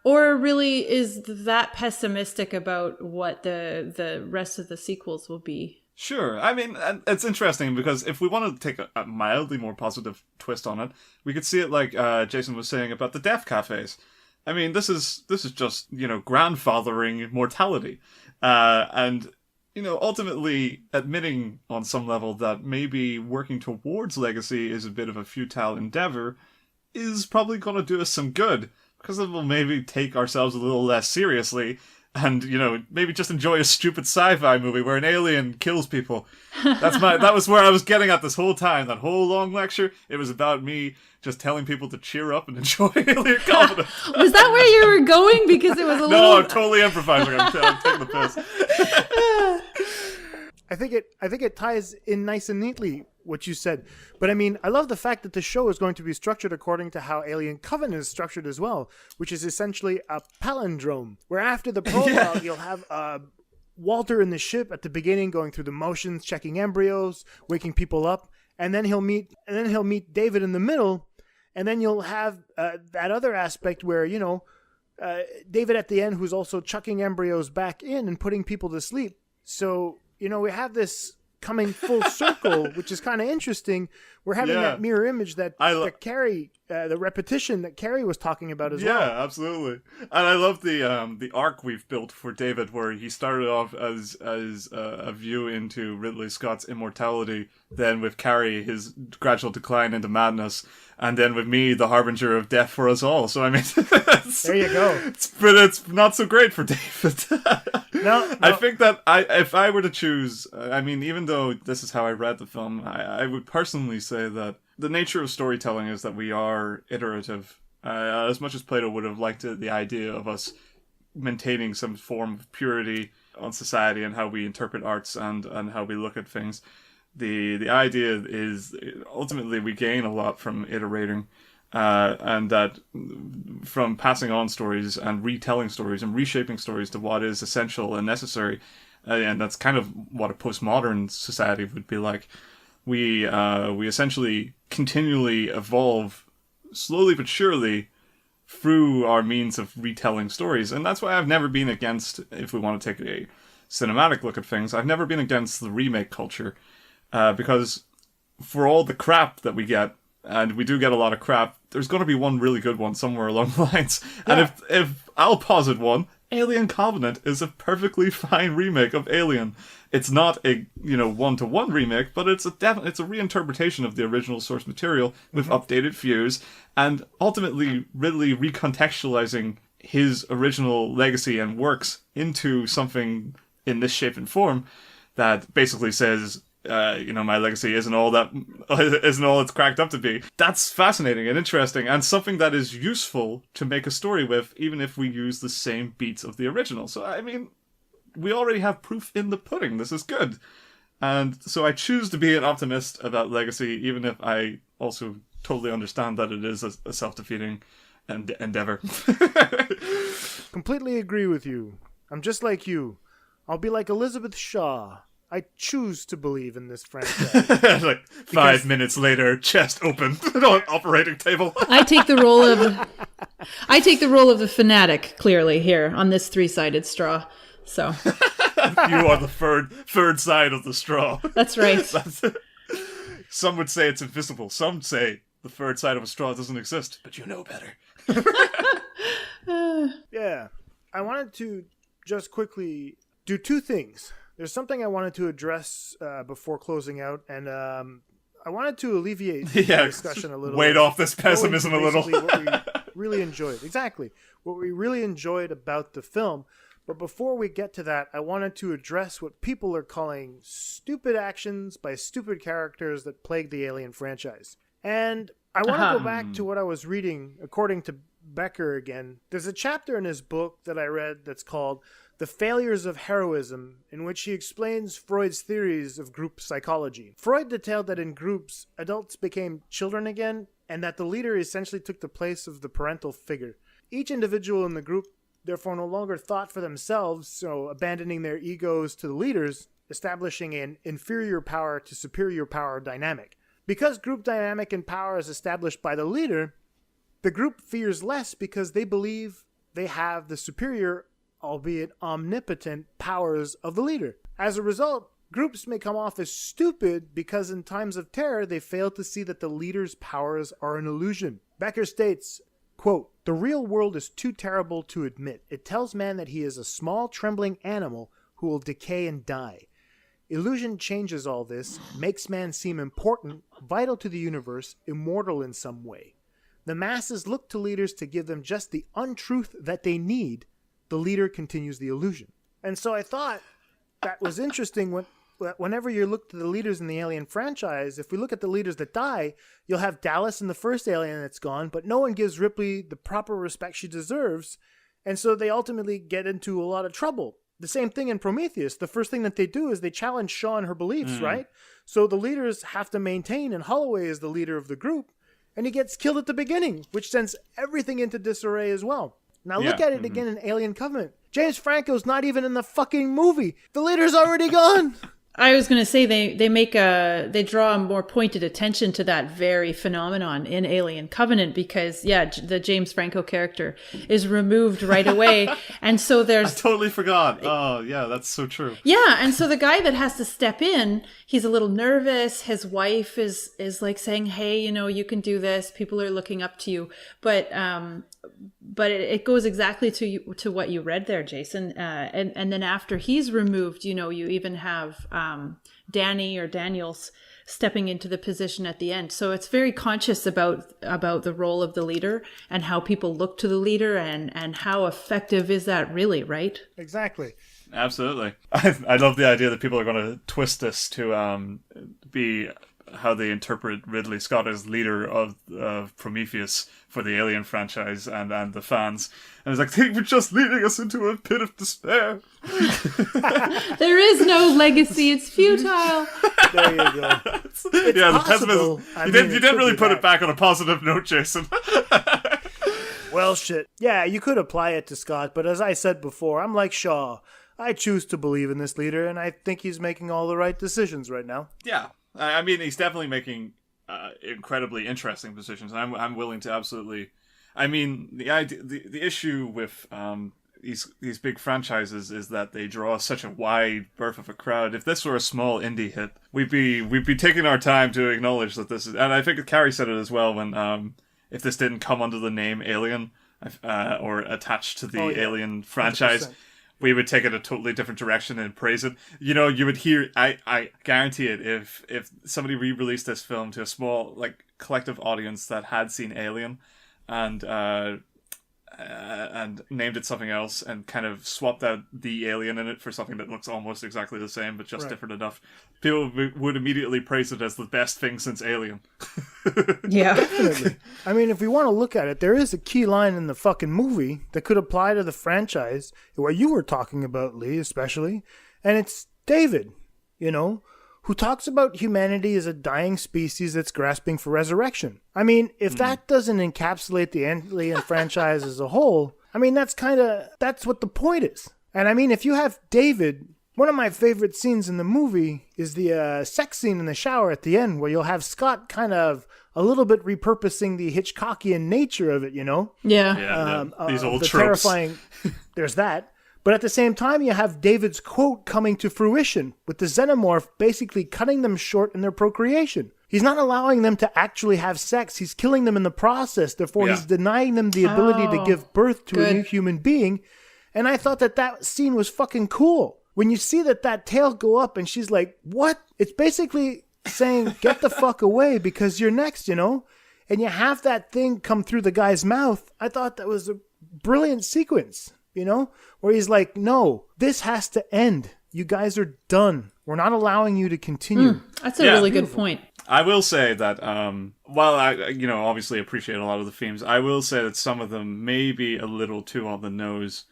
really is that pessimistic about what the rest of the sequels will be. Sure. I mean, it's interesting because if we want to take a mildly more positive twist on it, we could see it like Jason was saying about the death cafes. I mean, this is just, grandfathering mortality. And, ultimately admitting on some level that maybe working towards legacy is a bit of a futile endeavor is probably going to do us some good, because it will maybe take ourselves a little less seriously and, maybe just enjoy a stupid sci-fi movie where an alien kills people. That was where I was getting at this whole time. That whole long lecture, it was about me just telling people to cheer up and enjoy Alien Covenant. Was that where you were going? Because it was a little... No, I'm totally improvising. I'm taking the piss. I think it ties in nice and neatly what you said. But I mean, I love the fact that the show is going to be structured according to how Alien Covenant is structured as well, which is essentially a palindrome, where after the prologue, you'll have Walter in the ship at the beginning going through the motions, checking embryos, waking people up, and then he'll meet David in the middle, and then you'll have that other aspect where, David at the end, who's also chucking embryos back in and putting people to sleep. So, we have this coming full circle, which is kind of interesting. We're having that mirror image that Carrie, the repetition that Carrie was talking about as well. Yeah, absolutely. And I love the arc we've built for David, where he started off as a view into Ridley Scott's immortality, then with Carrie, his gradual decline into madness, and then with me, the harbinger of death for us all. So I mean, there you go. It's not so great for David. No, I think that if I were to choose, I mean, even though this is how I read the film, I would personally say that the nature of storytelling is that we are iterative. As much as Plato would have liked the idea of us maintaining some form of purity on society and how we interpret arts and how we look at things, the idea is ultimately we gain a lot from iterating. And that from passing on stories and retelling stories and reshaping stories to what is essential and necessary, and that's kind of what a postmodern society would be like. We essentially continually evolve slowly but surely through our means of retelling stories, and that's why I've never been against, if we want to take a cinematic look at things, I've never been against the remake culture, because for all the crap that we get, and we do get a lot of crap, there's going to be one really good one somewhere along the lines. Yeah. And if I'll posit one, Alien Covenant is a perfectly fine remake of Alien. It's not a one-to-one remake, but it's a reinterpretation of the original source material with updated views, and ultimately Ridley recontextualizing his original legacy and works into something in this shape and form that basically says, my legacy isn't all it's cracked up to be. That's fascinating and interesting, and something that is useful to make a story with, even if we use the same beats of the original. So, I mean, we already have proof in the pudding. This is good. And so I choose to be an optimist about legacy, even if I also totally understand that it is a self-defeating endeavor. Completely agree with you. I'm just like you. I'll be like Elizabeth Shaw. I choose to believe in this franchise. Like 5 minutes later, chest open on operating table. I take the role of the fanatic, clearly, here on this three-sided straw. So you are the third side of the straw. That's right. Some would say it's invisible. Some say the third side of a straw doesn't exist, but you know better. Yeah. I wanted to just quickly do two things. There's something I wanted to address before closing out, and I wanted to alleviate the discussion a little. Wait off this pessimism a little. What we really enjoyed. Exactly. What we really enjoyed about the film. But before we get to that, I wanted to address what people are calling stupid actions by stupid characters that plague the Alien franchise. And I want to go back to what I was reading, according to Becker again. There's a chapter in his book that I read that's called The Failures of Heroism, in which he explains Freud's theories of group psychology. Freud detailed that in groups, adults became children again, and that the leader essentially took the place of the parental figure. Each individual in the group therefore no longer thought for themselves, so abandoning their egos to the leaders, establishing an inferior power to superior power dynamic. Because group dynamic and power is established by the leader, the group fears less because they believe they have the superior, albeit omnipotent, powers of the leader. As a result, groups may come off as stupid because in times of terror they fail to see that the leader's powers are an illusion. Becker states, quote, "The real world is too terrible to admit. It tells man that he is a small, trembling animal who will decay and die. Illusion changes all this, makes man seem important, vital to the universe, immortal in some way. The masses look to leaders to give them just the untruth that they need. The leader continues the illusion." And so I thought that was interesting whenever you look to the leaders in the Alien franchise. If we look at the leaders that die, you'll have Dallas in the first Alien that's gone, but no one gives Ripley the proper respect she deserves, and so they ultimately get into a lot of trouble. The same thing in Prometheus. The first thing that they do is they challenge Shaw and her beliefs, right? So the leaders have to maintain, and Holloway is the leader of the group, and he gets killed at the beginning, which sends everything into disarray as well. Now look at it again in Alien Covenant. James Franco's not even in the fucking movie. The leader's already gone. I was going to say they draw a more pointed attention to that very phenomenon in Alien Covenant because the James Franco character is removed right away, and so there's I totally forgot. Oh yeah, that's so true. Yeah, and so the guy that has to step in, he's a little nervous. His wife is like saying, "Hey, you can do this. People are looking up to you." But it goes exactly to what you read there, Jason. And then after he's removed, you even have Danny or Daniels stepping into the position at the end. So it's very conscious about the role of the leader and how people look to the leader and how effective is that really, right? Exactly. Absolutely. I love the idea that people are going to twist this to be how they interpret Ridley Scott as leader of Prometheus for the Alien franchise and the fans. And it's like, they were just leading us into a pit of despair. There is no legacy. It's futile. There you go. It's the pessimism. You didn't really put it back on a positive note, Jason. Well, shit. Yeah, you could apply it to Scott, but as I said before, I'm like Shaw. I choose to believe in this leader, and I think he's making all the right decisions right now. Yeah. I mean, he's definitely making incredibly interesting decisions. I'm willing to absolutely. I mean, the issue with these big franchises is that they draw such a wide berth of a crowd. If this were a small indie hit, we'd be taking our time to acknowledge that this is. And I think Carrie said it as well when if this didn't come under the name Alien or attached to the Alien franchise. 100%. We would take it a totally different direction and praise it. You would hear, I guarantee it, if somebody re-released this film to a small, collective audience that had seen Alien and named it something else and kind of swapped out the alien in it for something that looks almost exactly the same but just different enough, people would immediately praise it as the best thing since Alien. Yeah. Definitely. I mean, if we want to look at it, there is a key line in the fucking movie that could apply to the franchise, what you were talking about, Lee, especially, and it's David, who talks about humanity as a dying species that's grasping for resurrection. I mean, if that doesn't encapsulate the Alien franchise as a whole, I mean, that's what the point is. And I mean, if you have David, one of my favorite scenes in the movie is the sex scene in the shower at the end, where you'll have Scott kind of a little bit repurposing the Hitchcockian nature of it, Yeah. These old the tropes. Terrifying, there's that. But at the same time, you have David's quote coming to fruition, with the xenomorph basically cutting them short in their procreation. He's not allowing them to actually have sex. He's killing them in the process. Therefore, he's denying them the ability to give birth to a new human being. And I thought that scene was fucking cool. When you see that tail go up and she's like, what? It's basically saying, get the fuck away because you're next, And you have that thing come through the guy's mouth. I thought that was a brilliant sequence. Where he's like, no, this has to end. You guys are done. We're not allowing you to continue. That's a really good point. I will say that, while I, obviously appreciate a lot of the themes, I will say that some of them may be a little too on the nose.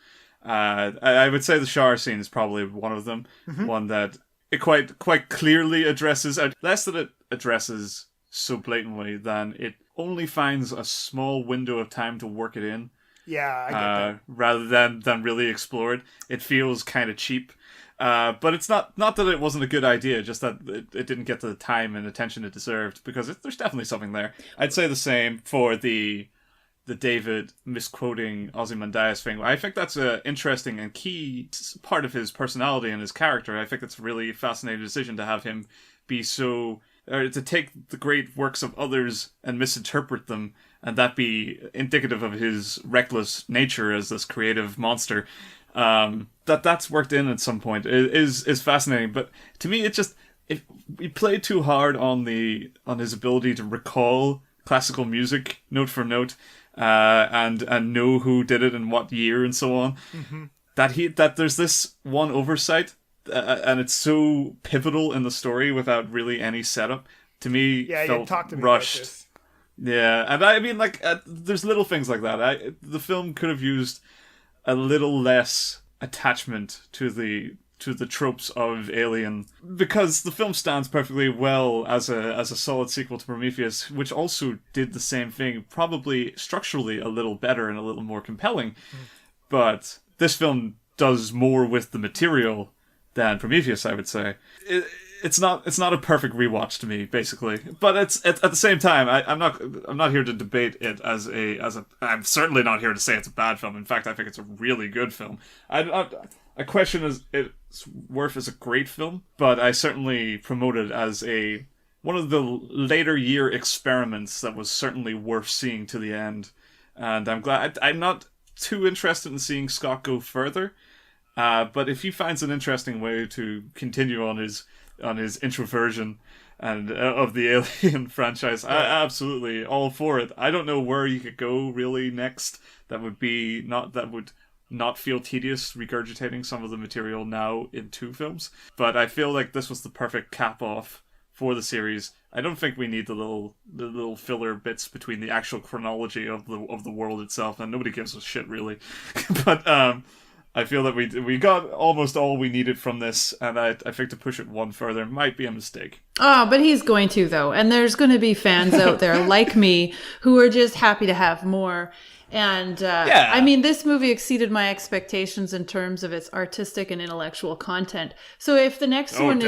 I would say the shower scene is probably one of them. Mm-hmm. One that it quite clearly addresses, less that it addresses so blatantly than it only finds a small window of time to work it in. Yeah, I get that. Rather than really explored. It feels kind of cheap. But it's not that it wasn't a good idea, just that it didn't get the time and attention it deserved, because there's definitely something there. I'd say the same for the David misquoting Ozymandias thing. I think that's an interesting and key part of his personality and his character. I think it's a really fascinating decision to have him be so... or to take the great works of others and misinterpret them, and that be indicative of his reckless nature as this creative monster. That's worked in at some point is fascinating. But to me, if he played too hard on his ability to recall classical music note for note, and know who did it and what year and so on. Mm-hmm. That there's this one oversight, and it's so pivotal in the story without really any setup. To me, felt rushed. Yeah, and I mean, there's little things like that. The film could have used a little less attachment to the tropes of Alien, because the film stands perfectly well as a solid sequel to Prometheus, which also did the same thing, probably structurally a little better and a little more compelling. But this film does more with the material than Prometheus, I would say. It's not a perfect rewatch to me, basically. But it's at the same time, I'm not here to debate it as a. I'm certainly not here to say it's a bad film. In fact, I think it's a really good film. I question its worth as a great film, but I certainly promote it as one of the later year experiments that was certainly worth seeing to the end. And I'm glad. I'm not too interested in seeing Scott go further, but if he finds an interesting way to continue on his introversion and of the Alien franchise, I absolutely all for it. I don't know where you could go really next that would not feel tedious regurgitating some of the material now in 2 films, but I feel like this was the perfect cap off for the series. I don't think we need the little filler bits between the actual chronology of the world itself, and nobody gives a shit really. But I feel that we got almost all we needed from this, and I think to push it one further might be a mistake. Oh, but he's going to, though. And there's going to be fans out there like me who are just happy to have more. And I mean, this movie exceeded my expectations in terms of its artistic and intellectual content. So if the next one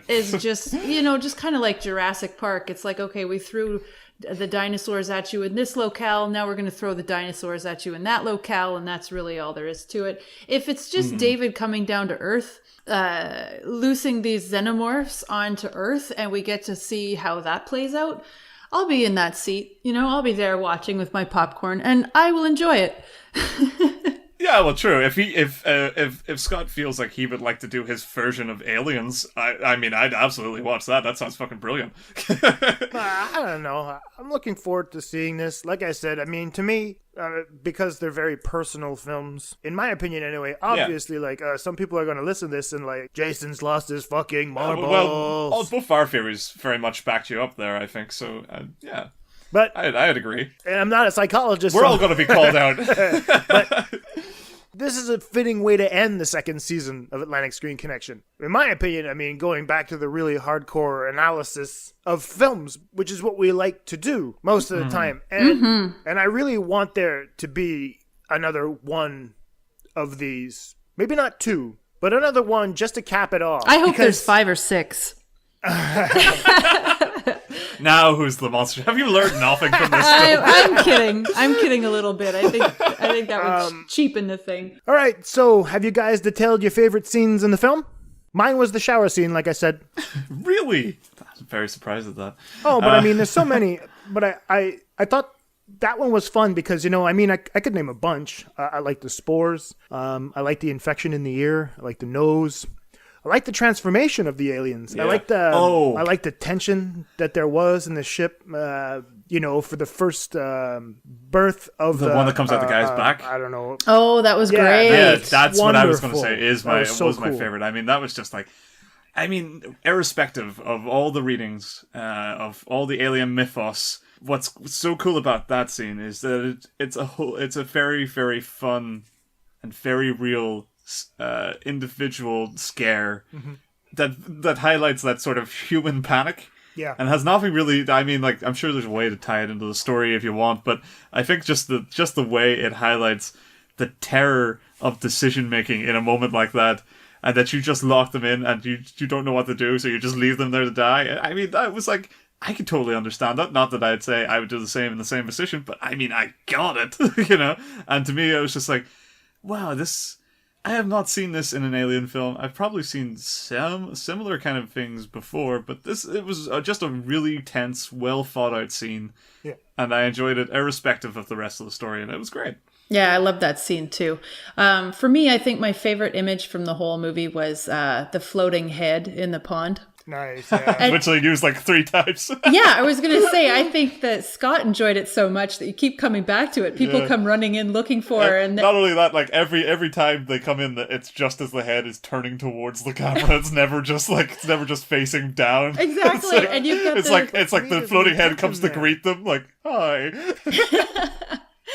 is just, just kind of like Jurassic Park, it's like, okay, we threw the dinosaurs at you in this locale, now we're going to throw the dinosaurs at you in that locale, and that's really all there is to it. If it's just David coming down to Earth, loosing these xenomorphs onto Earth, and we get to see how that plays out, I'll be in that seat, I'll be there watching with my popcorn, and I will enjoy it. Yeah, well, true. If Scott feels like he would like to do his version of Aliens, I mean, I'd absolutely watch that. That sounds fucking brilliant. I don't know. I'm looking forward to seeing this. Like I said, I mean, to me, because they're very personal films, in my opinion anyway, obviously, some people are going to listen to this and Jason's lost his fucking marbles. Well, both our theories very much backed you up there, I think, so, yeah. But I'd agree. And I'm not a psychologist. We're all going to be called out. But this is a fitting way to end the second season of Atlantic Screen Connection. In my opinion, I mean, going back to the really hardcore analysis of films, which is what we like to do most of the time. And I really want there to be another one of these. Maybe not 2, but another one just to cap it off. I hope there's 5 or 6. Now who's the monster? Have you learned nothing from this? I'm kidding. I'm kidding a little bit. I think that would cheapen the thing. All right. So, have you guys detailed your favorite scenes in the film? Mine was the shower scene, like I said. Really? I'm very surprised at that. Oh, but I mean, there's so many. But I thought that one was fun because, I mean, I could name a bunch. I like the spores. I like the infection in the ear. I like the nose. I like the transformation of the aliens. Yeah. I like the tension that there was in the ship. For the first birth of the one that comes out the guy's back. I don't know. Oh, that was great. Yeah, that's wonderful. What I was going to say. Was my cool. favorite. I mean, that was just irrespective of all the readings of all the alien mythos. What's so cool about that scene is that it's a very, very fun and very real individual scare that highlights that sort of human panic. Yeah. And has nothing really, I mean, I'm sure there's a way to tie it into the story if you want, but I think just the way it highlights the terror of decision making in a moment like that, and that you just lock them in and you don't know what to do, so you just leave them there to die. I mean, that was I could totally understand that. Not that I'd say I would do the same in the same position, but I mean, I got it, And to me, I was just like, wow, I have not seen this in an alien film. I've probably seen some similar kind of things before, but it was just a really tense, well thought out scene. Yeah. And I enjoyed it irrespective of the rest of the story, and it was great. Yeah, I love that scene too. For me, I think my favorite image from the whole movie was the floating head in the pond. Nice. Yeah. Which they used 3 times. Yeah, I was going to say, I think that Scott enjoyed it so much that you keep coming back to it. People come running in looking for her. And not only that, every time they come in, it's just as the head is turning towards the camera. It's never just facing down. Exactly. And you've got it's like the floating head comes to greet them, hi.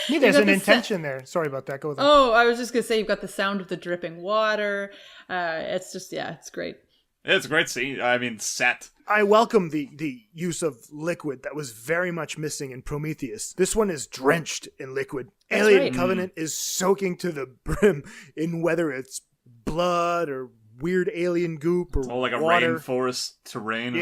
There's an intention there. Sorry about that. Go with that. Oh, I was just going to say, you've got the sound of the dripping water. It's just, it's great. It's a great scene. I mean, set. I welcome the use of liquid that was very much missing in Prometheus. This one is drenched in liquid. Alien Covenant is soaking to the brim in whether it's blood or weird alien goop or all like a water. rainforest terrain as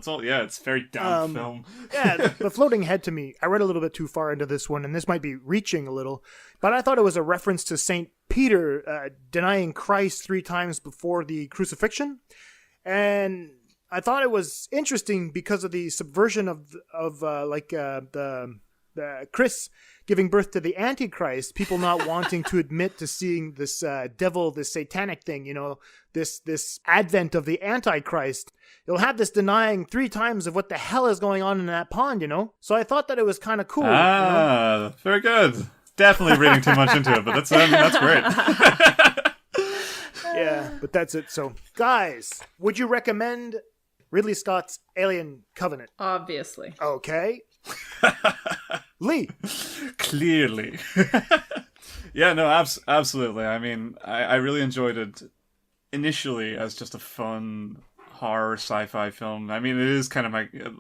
well. It's very damp film. The floating head to me, I read a little bit too far into this one, and this might be reaching a little, but I thought it was a reference to St. Peter denying Christ 3 times before the crucifixion. And I thought it was interesting because of the subversion of the Chris giving birth to the Antichrist, people not wanting to admit to seeing this devil, this satanic thing, this advent of the Antichrist. You'll have this denying 3 times of what the hell is going on in that pond, So I thought that it was kind of cool. Very good. Definitely reading too much into it, but that's great. Yeah, but that's it. So, guys, would you recommend Ridley Scott's Alien Covenant? Obviously. Okay. Lee. Clearly. Yeah, no, absolutely. I mean, I really enjoyed it initially as just a fun horror sci-fi film. I mean, it is kind of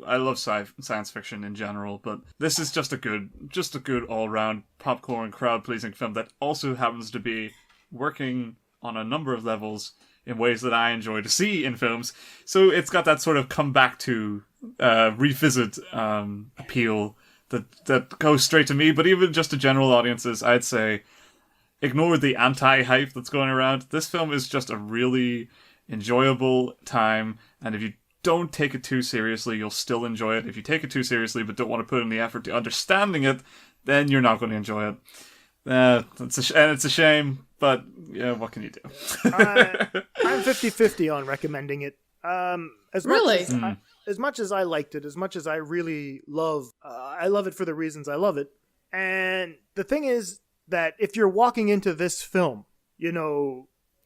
I love science fiction in general, but this is just a good all-round popcorn crowd-pleasing film that also happens to be working on a number of levels in ways that I enjoy to see in films. So it's got that sort of come back to revisit appeal that goes straight to me, but even just to general audiences, I'd say ignore the anti-hype that's going around. This film is just a really enjoyable time, and if you don't take it too seriously, you'll still enjoy it. If you take it too seriously but don't want to put in the effort to understanding it, then you're not going to enjoy it. It's a shame, but yeah, what can you do? I'm 50-50 on recommending it. As much as I liked it, as much as I really love it for the reasons I love it. And the thing is that if you're walking into this film,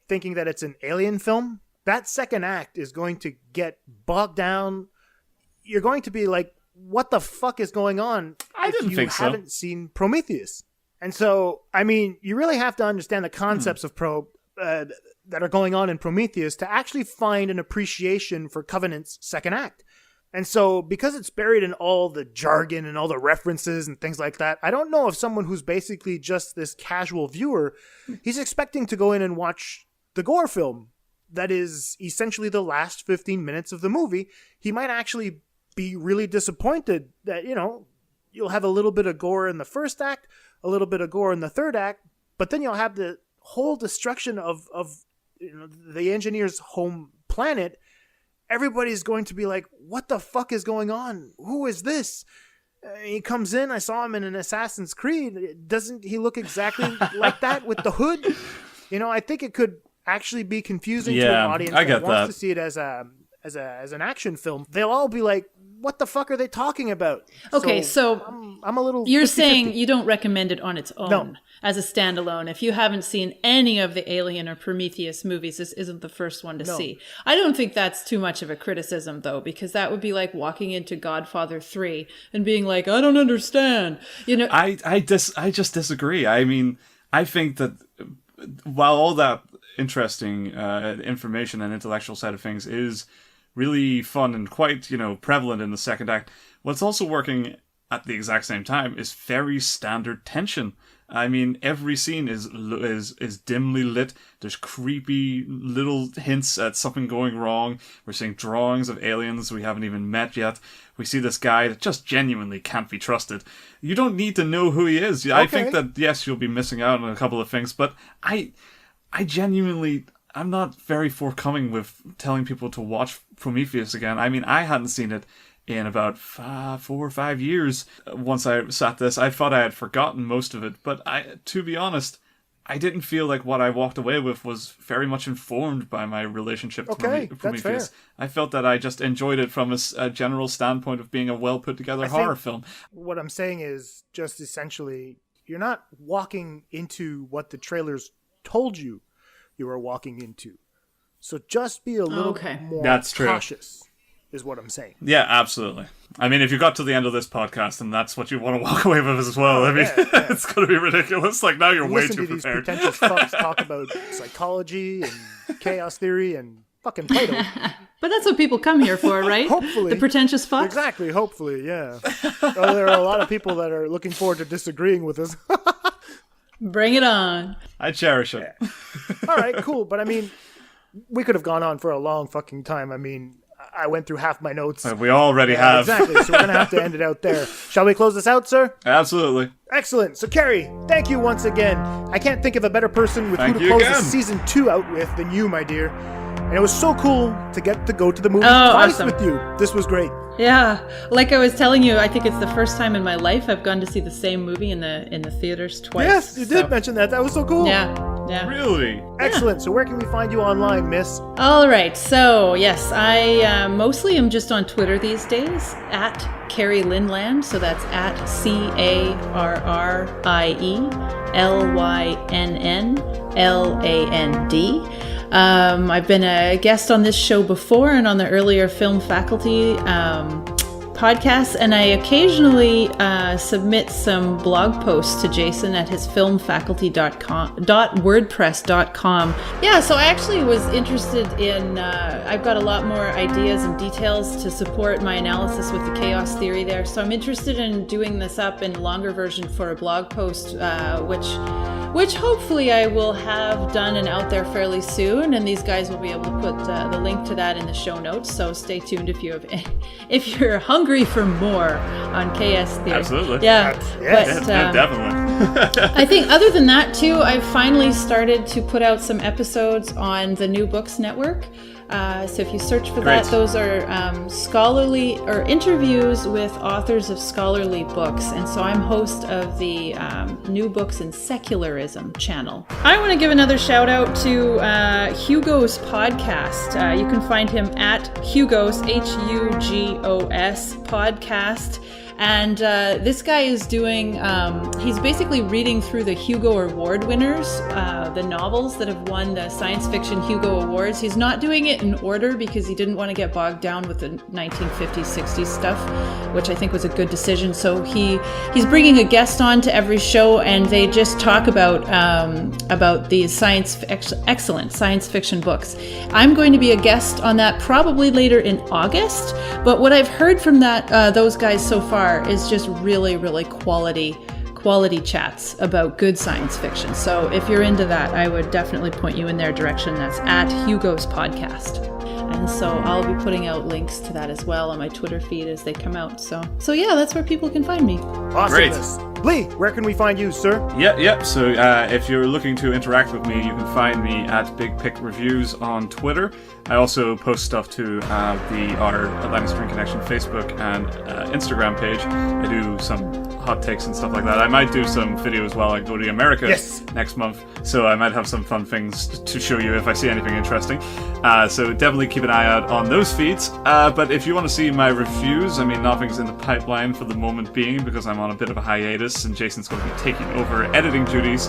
thinking that it's an alien film, that second act is going to get bogged down. You're going to be like, what the fuck is going on? I didn't think so. You haven't seen Prometheus. And so, I mean, you really have to understand the concepts of that are going on in Prometheus to actually find an appreciation for Covenant's second act. And so, because it's buried in all the jargon and all the references and things like that, I don't know if someone who's basically just this casual viewer, he's expecting to go in and watch the gore film that is essentially the last 15 minutes of the movie. He might actually be really disappointed that, you'll have a little bit of gore in the first act, a little bit of gore in the third act, but then you'll have the whole destruction of the engineer's home planet. Everybody's going to be like, what the fuck is going on? Who is this? He comes in, I saw him in an Assassin's Creed. Doesn't he look exactly like that with the hood? I think it could actually be confusing to an audience that wants to see it as an action film. They'll all be like, what the fuck are they talking about? Okay, so I'm a little... You're 50-50. saying you don't recommend it on its own as a standalone. If you haven't seen any of the Alien or Prometheus movies, this isn't the first one to see. I don't think that's too much of a criticism, though, because that would be like walking into Godfather 3 and being like, I don't understand. I just disagree. I mean, I think that while all that interesting information and intellectual side of things is really fun and quite, prevalent in the second act, what's also working at the exact same time is very standard tension. I mean, every scene is dimly lit. There's creepy little hints at something going wrong. We're seeing drawings of aliens we haven't even met yet. We see this guy that just genuinely can't be trusted. You don't need to know who he is. Okay. I think that, yes, you'll be missing out on a couple of things, but I genuinely... I'm not very forthcoming with telling people to watch Prometheus again. I mean, I hadn't seen it in about 4 or 5 years. Once I sat this, I thought I had forgotten most of it. But to be honest, I didn't feel like what I walked away with was very much informed by my relationship to Prometheus. That's fair. I felt that I just enjoyed it from a general standpoint of being a well put together horror film. What I'm saying is just essentially, you're not walking into what the trailers told you are walking into. So just be a little more cautious, is what I'm saying. Yeah, absolutely. I mean, if you got to the end of this podcast and that's what you want to walk away with as well, it's going to be ridiculous. Like, now you're way too prepared. Listen to these pretentious fucks talk about psychology and chaos theory and fucking Plato. But that's what people come here for, right? Hopefully. The pretentious fucks? Exactly, hopefully, yeah. There are a lot of people that are looking forward to disagreeing with us. Bring it on. I cherish it. All right, cool. But I mean, we could have gone on for a long fucking time. I mean, I went through half my notes. We already have. Exactly, so we're going to have to end it out there. Shall we close this out, sir? Absolutely. Excellent. So, Carrie, thank you once again. I can't think of a better person with who to close this season 2 out with than you, my dear. And it was so cool to get to go to the movie twice with you. This was great. Yeah, like I was telling you, I think it's the first time in my life I've gone to see the same movie in the theaters twice. Yes, you did mention that. That was so cool. Yeah. Really? Excellent. So where can we find you online, miss? All right. So, yes, I mostly am just on Twitter these days, at Carrie Lynnland. So that's at CarrieLynnland. I've been a guest on this show before and on the earlier Film Faculty podcasts, and I occasionally submit some blog posts to Jason at his filmfaculty.wordpress.com. Yeah, so I actually was interested in, I've got a lot more ideas and details to support my analysis with the chaos theory there, so I'm interested in doing this up in longer version for a blog post, which hopefully I will have done and out there fairly soon, and these guys will be able to put the link to that in the show notes, so stay tuned if you're hungry for more on KS theory. Absolutely. Yeah. Yes. Definitely. I think other than that too, I've finally started to put out some episodes on the New Books Network. So if you search for that, those are scholarly or interviews with authors of scholarly books. And so I'm host of the New Books in Secularism channel. I want to give another shout out to Hugo's podcast. You can find him at Hugo's, Hugos podcast. And this guy is doing, he's basically reading through the Hugo Award winners, the novels that have won the science fiction Hugo Awards. He's not doing it in order because he didn't want to get bogged down with the 1950s, 60s stuff, which I think was a good decision. So he's bringing a guest on to every show, and they just talk about these excellent science fiction books. I'm going to be a guest on that probably later in August, but what I've heard from those guys so far is just really, really quality chats about good science fiction. So if you're into that, I would definitely point you in their direction. That's at Hugo's podcast. And so I'll be putting out links to that as well on my Twitter feed as they come out. So yeah, that's where people can find me. Awesomeness. Lee, where can we find you, sir? Yeah. So if you're looking to interact with me, you can find me at Big Pick Reviews on Twitter. I also post stuff to our Atlantic Screen Connection Facebook and Instagram page. I do some hot takes and stuff like that. I might do some videos while I go to America next month, so I might have some fun things to show you if I see anything interesting. So definitely keep an eye out on those feeds. But if you want to see my reviews, I mean, nothing's in the pipeline for the moment being because I'm on a bit of a hiatus and Jason's going to be taking over editing duties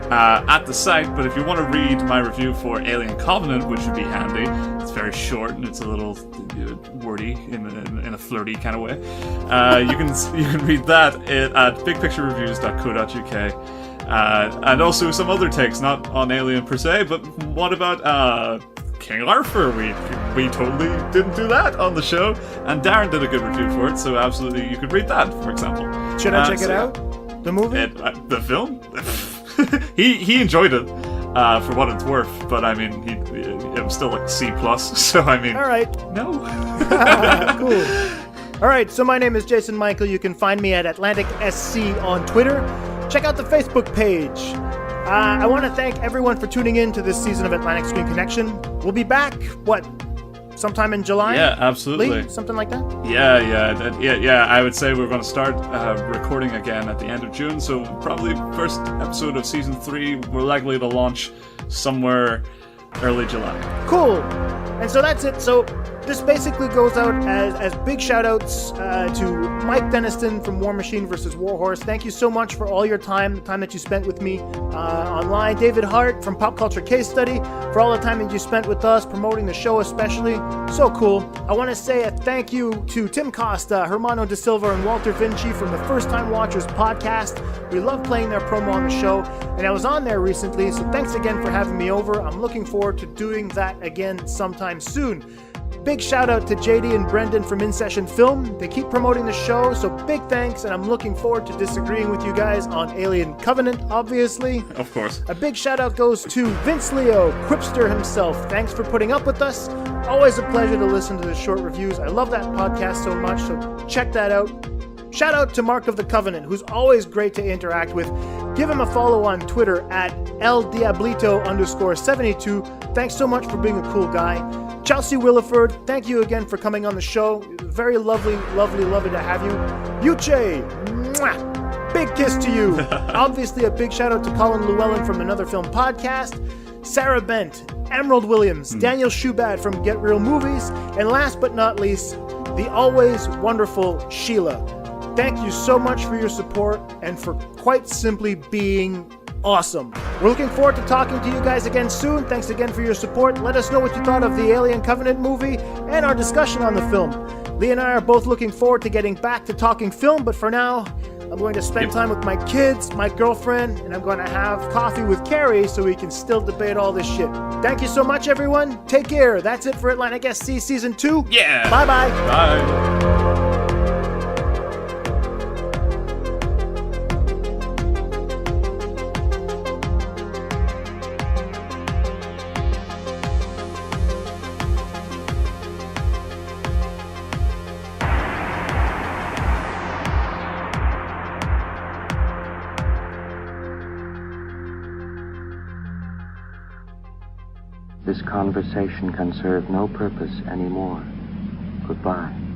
at the site. But if you want to read my review for Alien Covenant, which would be handy, it's very short and it's a little wordy in a flirty kind of way. You can read that at bigpicturereviews.co.uk. And also some other takes, not on Alien per se, but what about King Arthur? We totally didn't do that on the show, and Darren did a good review for it, so absolutely you could read that, for example. Should I check it out? The movie? The film? he enjoyed it for what it's worth, but I mean, it was still like C+, so I mean... Alright. No. Cool. Alright, so my name is Jason Michael. You can find me at AtlanticSC on Twitter. Check out the Facebook page. I want to thank everyone for tuning in to this season of Atlantic Screen Connection. We'll be back, sometime in July? Yeah, absolutely. Lee? Something like that? Yeah. I would say we're going to start recording again at the end of June, so probably first episode of Season 3, we're likely to launch somewhere early July. Cool. And so that's it. So this basically goes out as big shout-outs to Mike Deniston from War Machine vs. Warhorse. Thank you so much for all your time, the time that you spent with me online. David Hart from Pop Culture Case Study, for all the time that you spent with us, promoting the show especially. So cool. I want to say a thank you to Tim Costa, Hermano De Silva, and Walter Vinci from the First Time Watchers podcast. We love playing their promo on the show, and I was on there recently, so thanks again for having me over. I'm looking forward to doing that again sometime soon. big shout out to JD and Brendan from In Session Film. They keep promoting the show, so big thanks, and I'm looking forward to disagreeing with you guys on Alien Covenant, obviously. Of course. A big shout out goes to Vince Leo, Quipster himself. Thanks for putting up with us. Always a pleasure to listen to the short reviews. I love that podcast so much, so check that out. Shout out to Mark of the Covenant, who's always great to interact with. Give him a follow on Twitter at LDiablito_72. Thanks so much for being a cool guy. Chelsea Williford, thank you again for coming on the show. Very lovely to have you. Yuche, mwah, big kiss to you. Obviously a big shout out to Colin Llewellyn from Another Film Podcast, Sarah Bent, Emerald Williams, Daniel Schubad from Get Real Movies, and last but not least, the always wonderful Sheila. Thank you so much for your support and for quite simply being awesome. We're looking forward to talking to you guys again soon. Thanks again for your support. Let us know what you thought of the Alien Covenant movie and our discussion on the film. Lee and I are both looking forward to getting back to talking film, but for now, I'm going to spend time with my kids, my girlfriend, and I'm going to have coffee with Carrie so we can still debate all this shit. Thank you so much, everyone. Take care. That's it for AtlanticSC Season 2. Yeah. Bye-bye. Bye. This conversation can serve no purpose anymore. Goodbye.